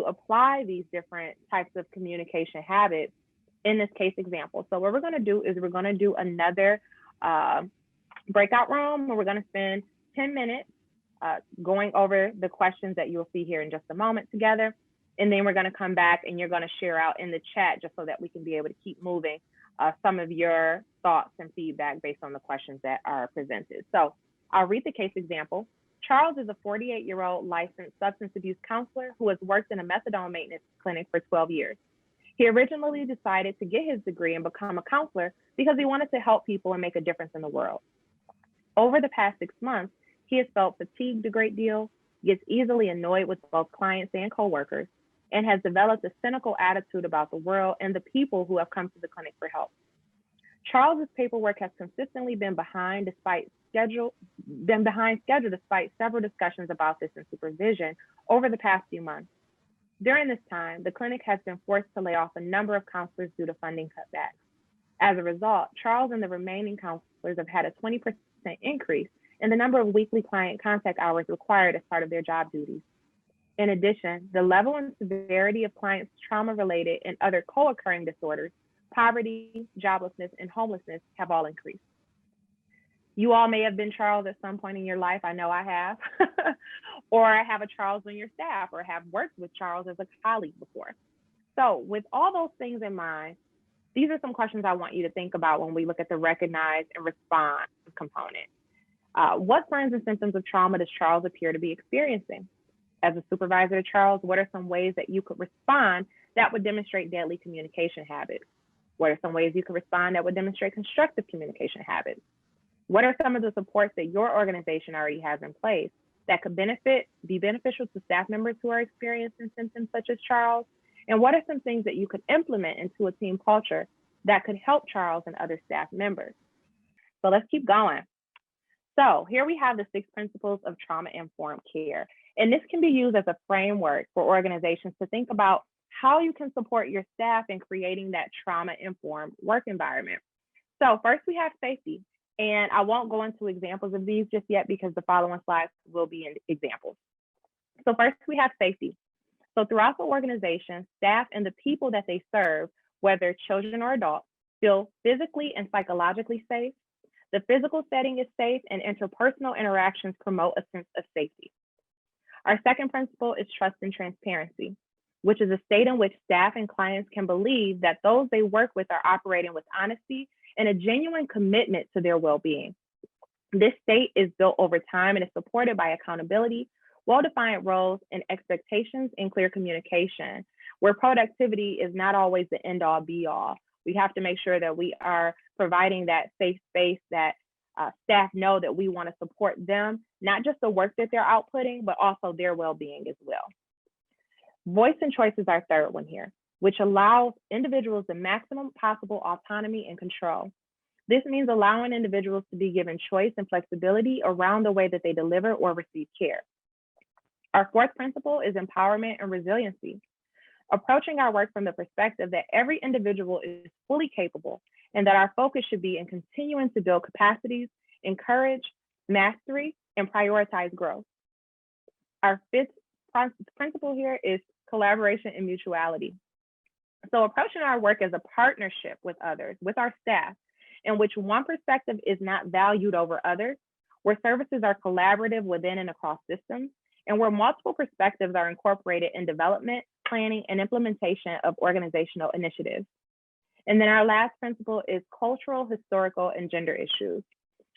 apply these different types of communication habits in this case example. So what we're going to do is we're going to do another breakout room where we're going to spend 10 minutes going over the questions that you'll see here in just a moment together. And then we're going to come back and you're going to share out in the chat just so that we can be able to keep moving some of your thoughts and feedback based on the questions that are presented. So I'll read the case example. Charles is a 48-year-old licensed substance abuse counselor who has worked in a methadone maintenance clinic for 12 years. He originally decided to get his degree and become a counselor because he wanted to help people and make a difference in the world. Over the past 6 months, he has felt fatigued a great deal, gets easily annoyed with both clients and coworkers, and has developed a cynical attitude about the world and the people who have come to the clinic for help. Charles's paperwork has consistently been behind schedule despite several discussions about this in supervision over the past few months. During this time, the clinic has been forced to lay off a number of counselors due to funding cutbacks. As a result, Charles and the remaining counselors have had a 20% increase in the number of weekly client contact hours required as part of their job duties. In addition, the level and severity of clients' trauma-related and other co-occurring disorders, poverty, joblessness, and homelessness have all increased. You all may have been Charles at some point in your life. I know I have. Or I have a Charles on your staff or have worked with Charles as a colleague before. So with all those things in mind, these are some questions I want you to think about when we look at the recognize and respond component. What signs and symptoms of trauma does Charles appear to be experiencing? As a supervisor to Charles, what are some ways that you could respond that would demonstrate deadly communication habits? What are some ways you could respond that would demonstrate constructive communication habits? What are some of the supports that your organization already has in place that could be beneficial to staff members who are experiencing symptoms such as Charles? And what are some things that you could implement into a team culture that could help Charles and other staff members. So let's keep going. So here we have the 6 principles of trauma-informed care. And this can be used as a framework for organizations to think about how you can support your staff in creating that trauma-informed work environment. So first we have safety. And I won't go into examples of these just yet because the following slides will be in examples. So first we have safety. So throughout the organization, staff and the people that they serve, whether children or adults, feel physically and psychologically safe. The physical setting is safe and interpersonal interactions promote a sense of safety. Our second principle is trust and transparency, which is a state in which staff and clients can believe that those they work with are operating with honesty and a genuine commitment to their well-being. This state is built over time and is supported by accountability, well-defined roles and expectations, and clear communication, where productivity is not always the end-all be-all. We have to make sure that we are providing that safe space that staff know that we want to support them, not just the work that they're outputting, but also their well-being as well. Voice and choice is our third one here, which allows individuals the maximum possible autonomy and control. This means allowing individuals to be given choice and flexibility around the way that they deliver or receive care. Our fourth principle is empowerment and resiliency, approaching our work from the perspective that every individual is fully capable and that our focus should be in continuing to build capacities, encourage mastery, and prioritize growth. Our fifth principle here is collaboration and mutuality. So approaching our work as a partnership with others, with our staff, in which one perspective is not valued over others, where services are collaborative within and across systems, and where multiple perspectives are incorporated in development, planning, and implementation of organizational initiatives. And then our last principle is cultural, historical, and gender issues.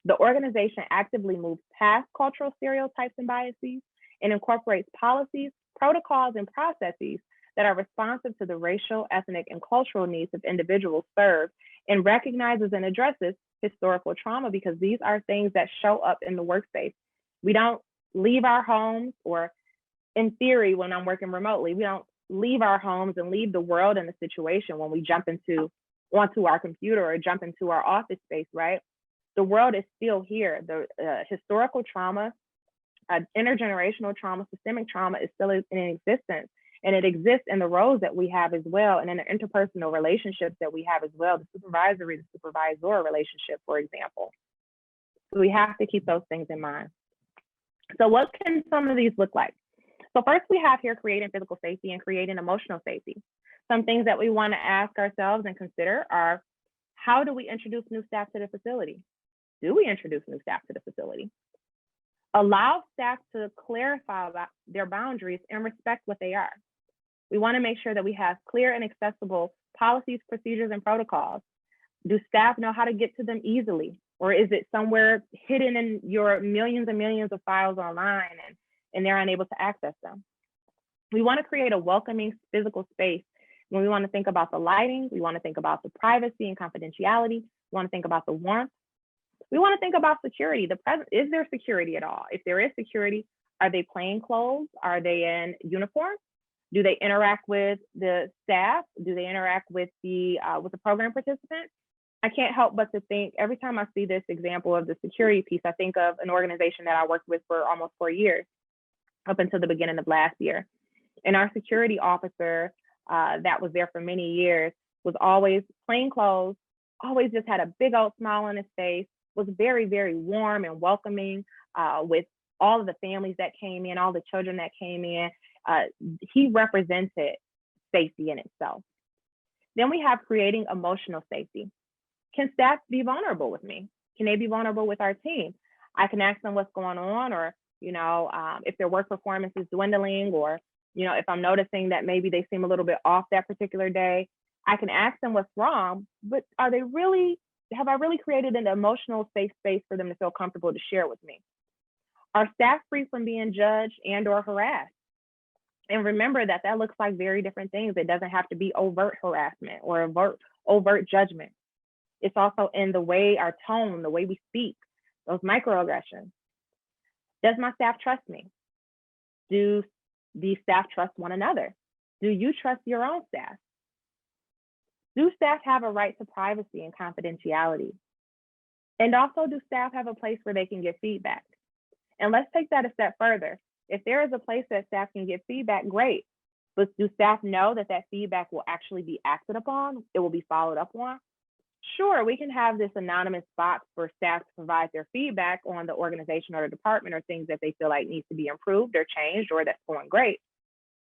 The organization actively moves past cultural stereotypes and biases and incorporates policies, protocols, and processes that are responsive to the racial, ethnic, and cultural needs of individuals served, and recognizes and addresses historical trauma, because these are things that show up in the workspace. We don't leave our homes, or in theory, when I'm working remotely, we don't leave our homes and leave the world in the situation when we jump onto our computer or jump into our office space, right? The world is still here. The historical trauma, intergenerational trauma, systemic trauma is still in existence, and it exists in the roles that we have as well, and in the interpersonal relationships that we have as well, the supervisory to supervisor relationship, for example. So we have to keep those things in mind. So what can some of these look like? So first we have here creating physical safety and creating emotional safety. Some things that we want to ask ourselves and consider are, how do we introduce new staff to the facility? Do we introduce new staff to the facility? Allow staff to clarify about their boundaries and respect what they are. We want to make sure that we have clear and accessible policies, procedures, and protocols. Do staff know how to get to them easily? Or is it somewhere hidden in your millions and millions of files online and they're unable to access them? We want to create a welcoming physical space. When we want to think about the lighting, we want to think about the privacy and confidentiality. We want to think about the warmth. We want to think about security. Is there security at all? If there is security, are they plain clothes? Are they in uniform? Do they interact with the staff? Do they interact with the program participants? I can't help but to think, every time I see this example of the security piece, I think of an organization that I worked with for almost 4 years, up until the beginning of last year. And our security officer that was there for many years was always plain clothes, always just had a big old smile on his face, was very, very warm and welcoming with all of the families that came in, all the children that came in. He represented safety in itself. Then we have creating emotional safety. Can staff be vulnerable with me? Can they be vulnerable with our team? I can ask them what's going on, or if their work performance is dwindling, or if I'm noticing that maybe they seem a little bit off that particular day. I can ask them what's wrong, but have I really created an emotional safe space for them to feel comfortable to share with me? Are staff free from being judged and or harassed? And remember that looks like very different things. It doesn't have to be overt harassment or overt judgment. It's also in the way, our tone, the way we speak, those microaggressions. Does my staff trust me? Do the staff trust one another? Do you trust your own staff? Do staff have a right to privacy and confidentiality? And also, do staff have a place where they can get feedback? And let's take that a step further. If there is a place that staff can get feedback, great. But do staff know that that feedback will actually be acted upon? It will be followed up on? Sure, we can have this anonymous box for staff to provide their feedback on the organization or the department or things that they feel like needs to be improved or changed or that's going great.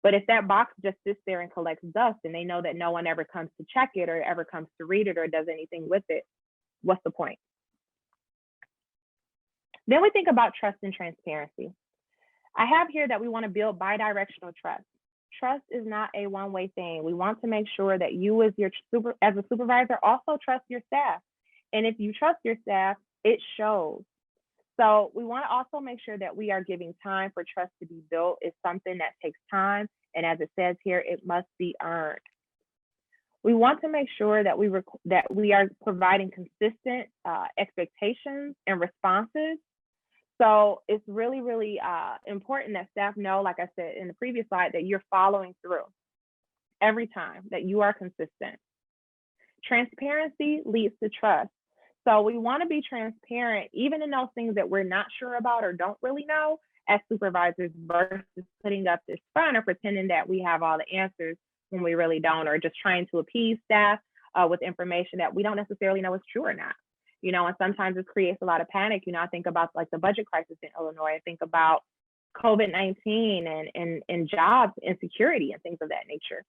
But if that box just sits there and collects dust and they know that no one ever comes to check it or ever comes to read it or does anything with it, what's the point? Then we think about trust and transparency. I have here that we want to build bidirectional trust. Trust is not a one-way thing. We want to make sure that you as a supervisor also trust your staff. And if you trust your staff, it shows. So we want to also make sure that we are giving time for trust to be built. It's something that takes time. And as it says here, it must be earned. We want to make sure that we are providing consistent expectations and responses. So it's really, really important that staff know, like I said in the previous slide, that you're following through every time, that you are consistent. Transparency leads to trust. So we want to be transparent, even in those things that we're not sure about or don't really know as supervisors, versus putting up this front or pretending that we have all the answers when we really don't, or just trying to appease staff with information that we don't necessarily know is true or not. You know, and sometimes it creates a lot of panic. You know, I think about like the budget crisis in Illinois. I think about COVID-19 and jobs insecurity and things of that nature.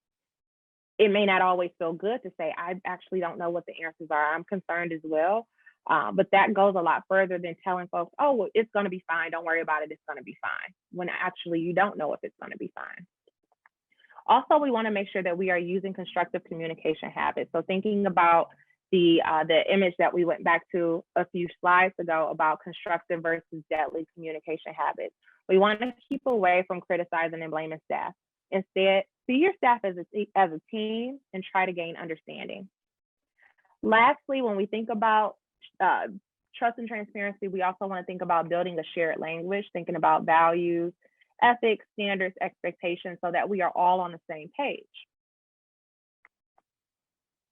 It may not always feel good to say, I actually don't know what the answers are. I'm concerned as well. But that goes a lot further than telling folks, oh, well, it's going to be fine. Don't worry about it. It's going to be fine. When actually you don't know if it's going to be fine. Also, we want to make sure that we are using constructive communication habits. So thinking about the image that we went back to a few slides ago about constructive versus deadly communication habits. We want to keep away from criticizing and blaming staff. Instead, see your staff as a team and try to gain understanding. Lastly, when we think about trust and transparency, we also want to think about building a shared language, thinking about values, ethics, standards, expectations, so that we are all on the same page.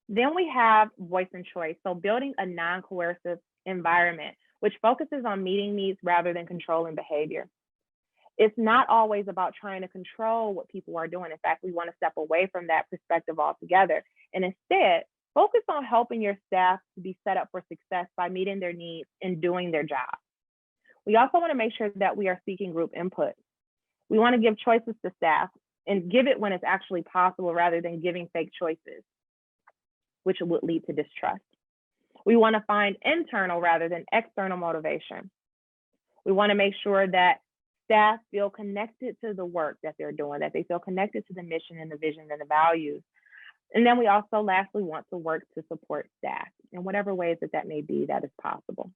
Then we have voice and choice. So building a non-coercive environment, which focuses on meeting needs rather than controlling behavior. It's not always about trying to control what people are doing. In fact, we want to step away from that perspective altogether. And instead, focus on helping your staff to be set up for success by meeting their needs and doing their job. We also want to make sure that we are seeking group input. We want to give choices to staff and give it when it's actually possible rather than giving fake choices, which would lead to distrust. We want to find internal rather than external motivation. We want to make sure that staff feel connected to the work that they're doing, that they feel connected to the mission and the vision and the values. And then we also lastly want to work to support staff in whatever ways that may be that is possible.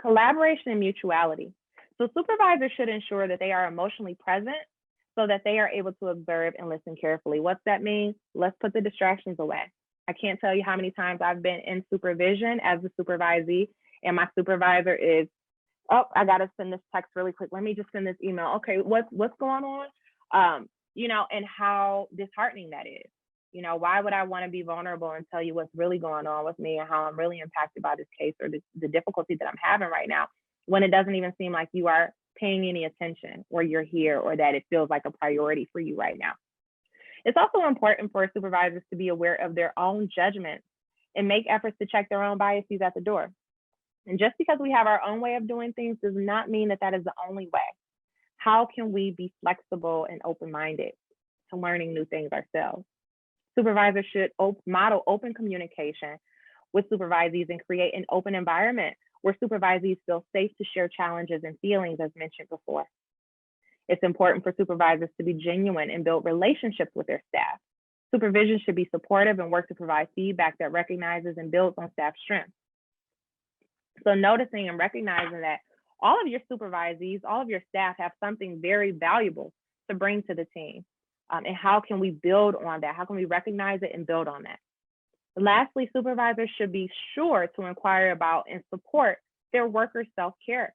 Collaboration and mutuality. So supervisors should ensure that they are emotionally present so that they are able to observe and listen carefully. What's that mean? Let's put the distractions away. I can't tell you how many times I've been in supervision as a supervisee and my supervisor is, oh, I gotta send this text really quick. Let me just send this email. Okay, what's going on? You know, and how disheartening that is. You know, why would I want to be vulnerable and tell you what's really going on with me and how I'm really impacted by this case or the difficulty that I'm having right now, when it doesn't even seem like you are paying any attention or you're here or that it feels like a priority for you right now. It's also important for supervisors to be aware of their own judgments and make efforts to check their own biases at the door. And just because we have our own way of doing things does not mean that that is the only way. How can we be flexible and open-minded to learning new things ourselves? Supervisors should model open communication with supervisees and create an open environment where supervisees feel safe to share challenges and feelings, as mentioned before. It's important for supervisors to be genuine and build relationships with their staff. Supervision should be supportive and work to provide feedback that recognizes and builds on staff strengths. So noticing and recognizing that all of your supervisees, all of your staff have something very valuable to bring to the team. And how can we build on that? How can we recognize it and build on that? Lastly, supervisors should be sure to inquire about and support their workers' self-care.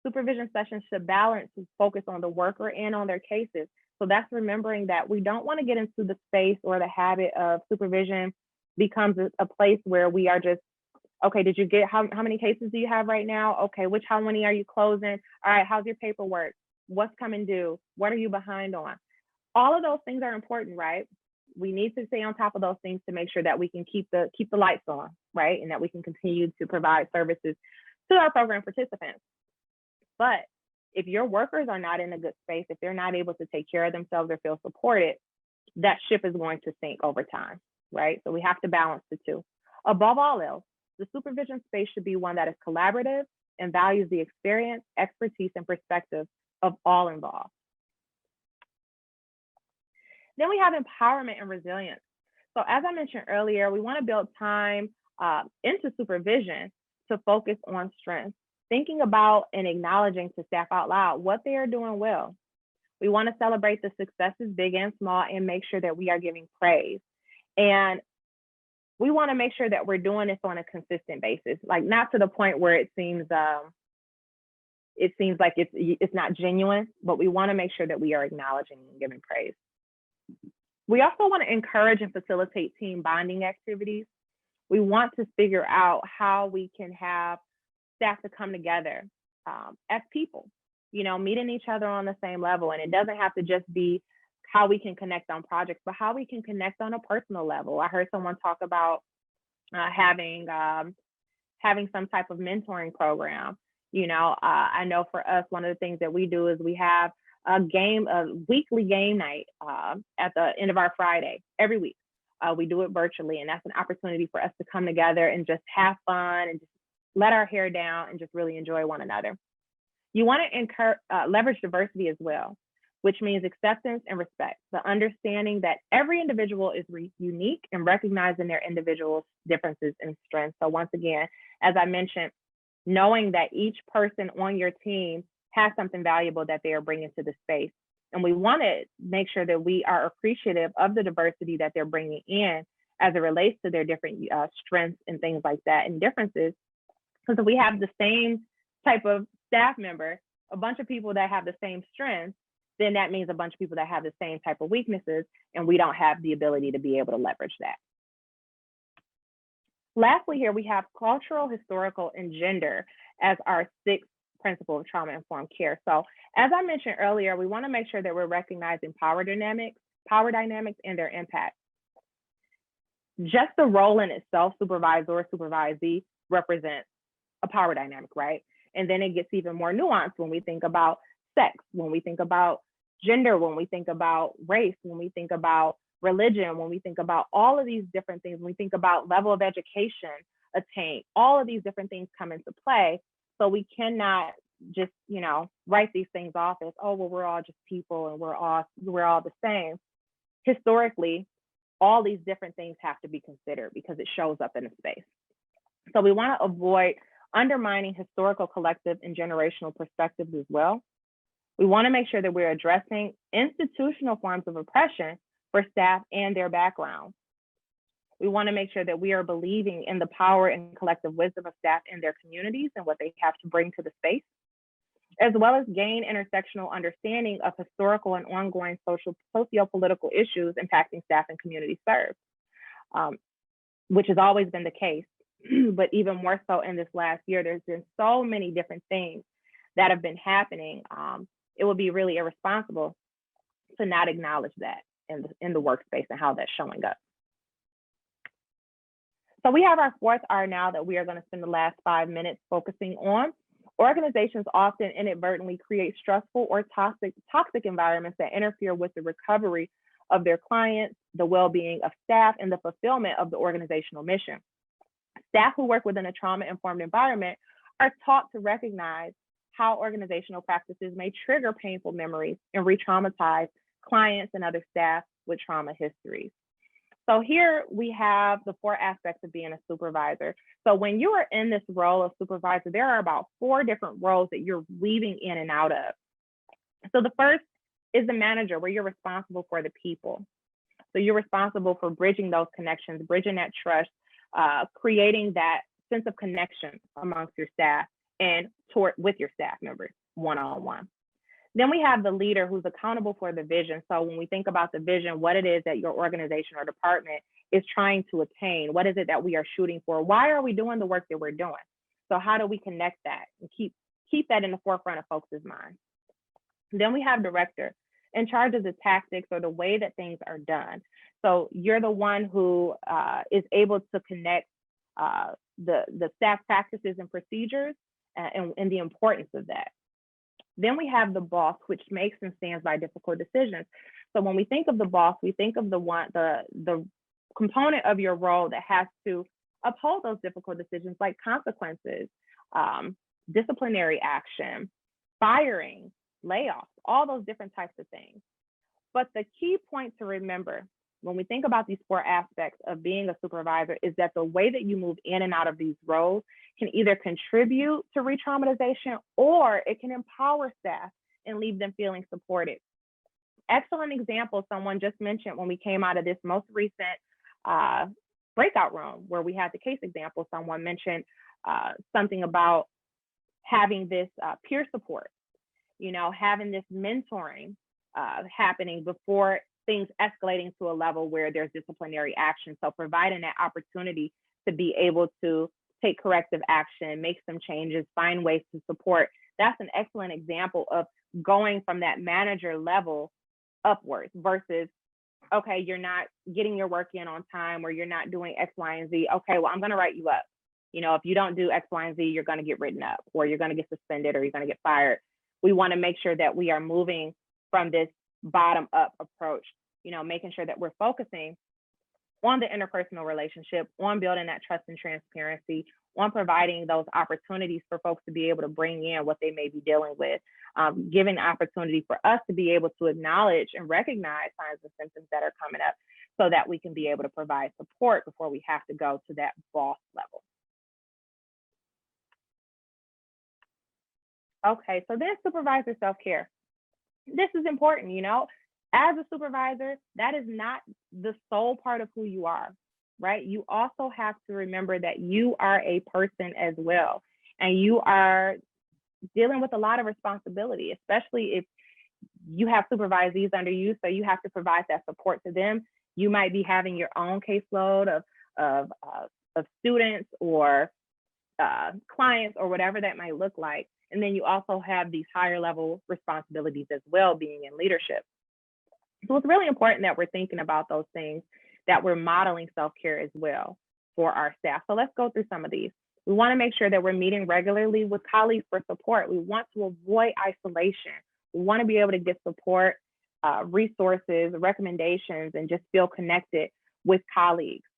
Supervision sessions should balance to focus on the worker and on their cases. So that's remembering that we don't want to get into the space or the habit of supervision becomes a place where we are just, okay, did you get, how many cases do you have right now? Okay, how many are you closing? All right, how's your paperwork? What's coming due? What are you behind on? All of those things are important, right? We need to stay on top of those things to make sure that we can keep the lights on, right? And that we can continue to provide services to our program participants. But if your workers are not in a good space, if they're not able to take care of themselves or feel supported, that ship is going to sink over time, right? So we have to balance the two. Above all else, the supervision space should be one that is collaborative and values the experience, expertise, and perspective of all involved. Then we have empowerment and resilience. So as I mentioned earlier, we want to build time into supervision to focus on strengths, thinking about and acknowledging to staff out loud what they are doing well. We want to celebrate the successes, big and small, and make sure that we are giving praise. And we want to make sure that we're doing this on a consistent basis, like not to the point where it seems like it's not genuine, but we want to make sure that we are acknowledging and giving praise. We also want to encourage and facilitate team bonding activities. We want to figure out how we can have staff to come together as people, meeting each other on the same level. And it doesn't have to just be how we can connect on projects, but how we can connect on a personal level. I heard someone talk about having some type of mentoring program. I know for us, one of the things that we do is we have a weekly game night at the end of our Friday every week. We do it virtually, and that's an opportunity for us to come together and just have fun and just let our hair down and just really enjoy one another. You want to leverage diversity as well, which means acceptance and respect, the understanding that every individual is unique and recognizing their individual differences and strengths. So once again, as I mentioned, knowing that each person on your team has something valuable that they are bringing to the space. And we want to make sure that we are appreciative of the diversity that they're bringing in as it relates to their different strengths and things like that and differences. Because if we have the same type of staff member, a bunch of people that have the same strengths, then that means a bunch of people that have the same type of weaknesses, and we don't have the ability to be able to leverage that. Lastly, here we have cultural, historical, and gender as our sixth principle of trauma-informed care. So as I mentioned earlier, we want to make sure that we're recognizing power dynamics and their impact. Just the role in itself, supervisor or supervisee, represents a power dynamic, right? And then it gets even more nuanced when we think about sex, when we think about gender, when we think about race, when we think about religion, when we think about all of these different things, when we think about level of education attained, all of these different things come into play. So we cannot just, write these things off as, oh, well, we're all just people and we're all the same. Historically, all these different things have to be considered because it shows up in a space. So we want to avoid undermining historical, collective, and generational perspectives as well. We want to make sure that we're addressing institutional forms of oppression for staff and their backgrounds. We want to make sure that we are believing in the power and collective wisdom of staff and their communities and what they have to bring to the space, as well as gain intersectional understanding of historical and ongoing socio-political issues impacting staff and communities served, which has always been the case, but even more so in this last year. There's been so many different things that have been happening. It would be really irresponsible to not acknowledge that in the workspace and how that's showing up. So we have our fourth R now that we are going to spend the last 5 minutes focusing on. Organizations often inadvertently create stressful or toxic environments that interfere with the recovery of their clients, the well-being of staff, and the fulfillment of the organizational mission. Staff who work within a trauma-informed environment are taught to recognize how organizational practices may trigger painful memories and re-traumatize clients and other staff with trauma histories. So here we have the 4 aspects of being a supervisor. So when you are in this role of supervisor, there are about 4 different roles that you're weaving in and out of. So the first is the manager, where you're responsible for the people. So you're responsible for bridging those connections, bridging that trust, creating that sense of connection amongst your staff, and with your staff members one-on-one. Then we have the leader who's accountable for the vision. So when we think about the vision, what it is that your organization or department is trying to attain, what is it that we are shooting for? Why are we doing the work that we're doing? So how do we connect that and keep that in the forefront of folks' minds? Then we have director, in charge of the tactics or the way that things are done. So you're the one who is able to connect the staff practices and procedures and the importance of that. Then we have the boss, which makes and stands by difficult decisions. So when we think of the boss, we think of the component of your role that has to uphold those difficult decisions, like consequences, disciplinary action, firing, layoffs, all those different types of things. But the key point to remember when we think about these 4 aspects of being a supervisor is that the way that you move in and out of these roles can either contribute to re-traumatization or it can empower staff and leave them feeling supported. Excellent example someone just mentioned when we came out of this most recent breakout room where we had the case example, someone mentioned something about having this peer support, having this mentoring happening before things escalating to a level where there's disciplinary action. So providing that opportunity to be able to take corrective action, make some changes, find ways to support. That's an excellent example of going from that manager level upwards versus, okay, you're not getting your work in on time or you're not doing X, Y, and Z. Okay, well, I'm going to write you up. If you don't do X, Y, and Z, you're going to get written up or you're going to get suspended or you're going to get fired. We want to make sure that we are moving from this bottom up approach, making sure that we're focusing on the interpersonal relationship, on building that trust and transparency, on providing those opportunities for folks to be able to bring in what they may be dealing with, giving the opportunity for us to be able to acknowledge and recognize signs and symptoms that are coming up so that we can be able to provide support before we have to go to that boss level. Okay, so then supervisor self-care. This is important, as a supervisor, that is not the sole part of who you are, right? You also have to remember that you are a person as well, and you are dealing with a lot of responsibility, especially if you have supervisees under you, so you have to provide that support to them. You might be having your own caseload of students or clients or whatever that might look like. And then you also have these higher level responsibilities as well, being in leadership. So it's really important that we're thinking about those things, that we're modeling self-care as well for our staff. So let's go through some of these. We want to make sure that we're meeting regularly with colleagues for support. We want to avoid isolation. We want to be able to get support, resources, recommendations, and just feel connected with colleagues.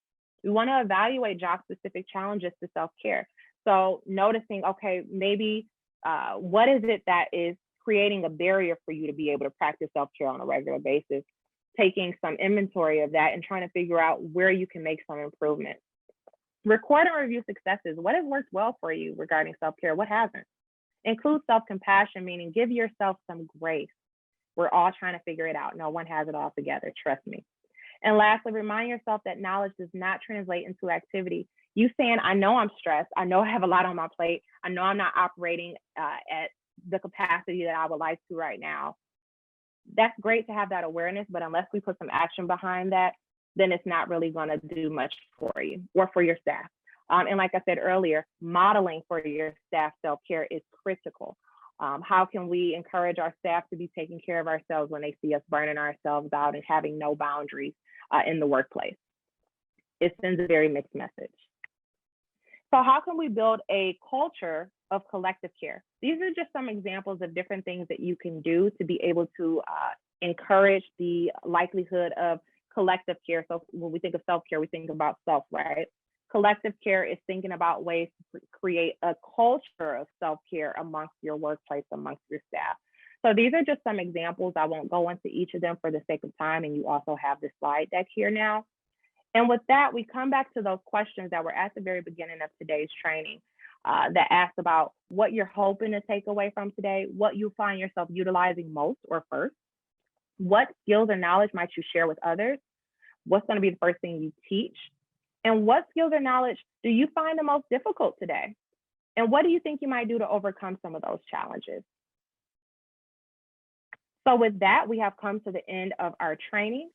We want to evaluate job-specific challenges to self-care. So noticing, okay, maybe what is it that is creating a barrier for you to be able to practice self-care on a regular basis, taking some inventory of that and trying to figure out where you can make some improvements. Record and review successes. What has worked well for you regarding self-care? What hasn't? Include self-compassion, meaning give yourself some grace. We're all trying to figure it out. No one has it all together, trust me. And lastly, remind yourself that knowledge does not translate into activity. You saying, I know I'm stressed. I know I have a lot on my plate. I know I'm not operating at the capacity that I would like to right now. That's great to have that awareness, but unless we put some action behind that, then it's not really going to do much for you or for your staff. And like I said earlier, modeling for your staff self-care is critical. How can we encourage our staff to be taking care of ourselves when they see us burning ourselves out and having no boundaries in the workplace? It sends a very mixed message. So how can we build a culture of collective care? These are just some examples of different things that you can do to be able to encourage the likelihood of collective care. So when we think of self-care, we think about self, right? Collective care is thinking about ways to create a culture of self-care amongst your workplace, amongst your staff. So these are just some examples. I won't go into each of them for the sake of time, and you also have the slide deck here now. And with that, we come back to those questions that were at the very beginning of today's training that asked about what you're hoping to take away from today, what you find yourself utilizing most or first, what skills or knowledge might you share with others, what's going to be the first thing you teach, and what skills or knowledge do you find the most difficult today? And what do you think you might do to overcome some of those challenges? So with that, we have come to the end of our training.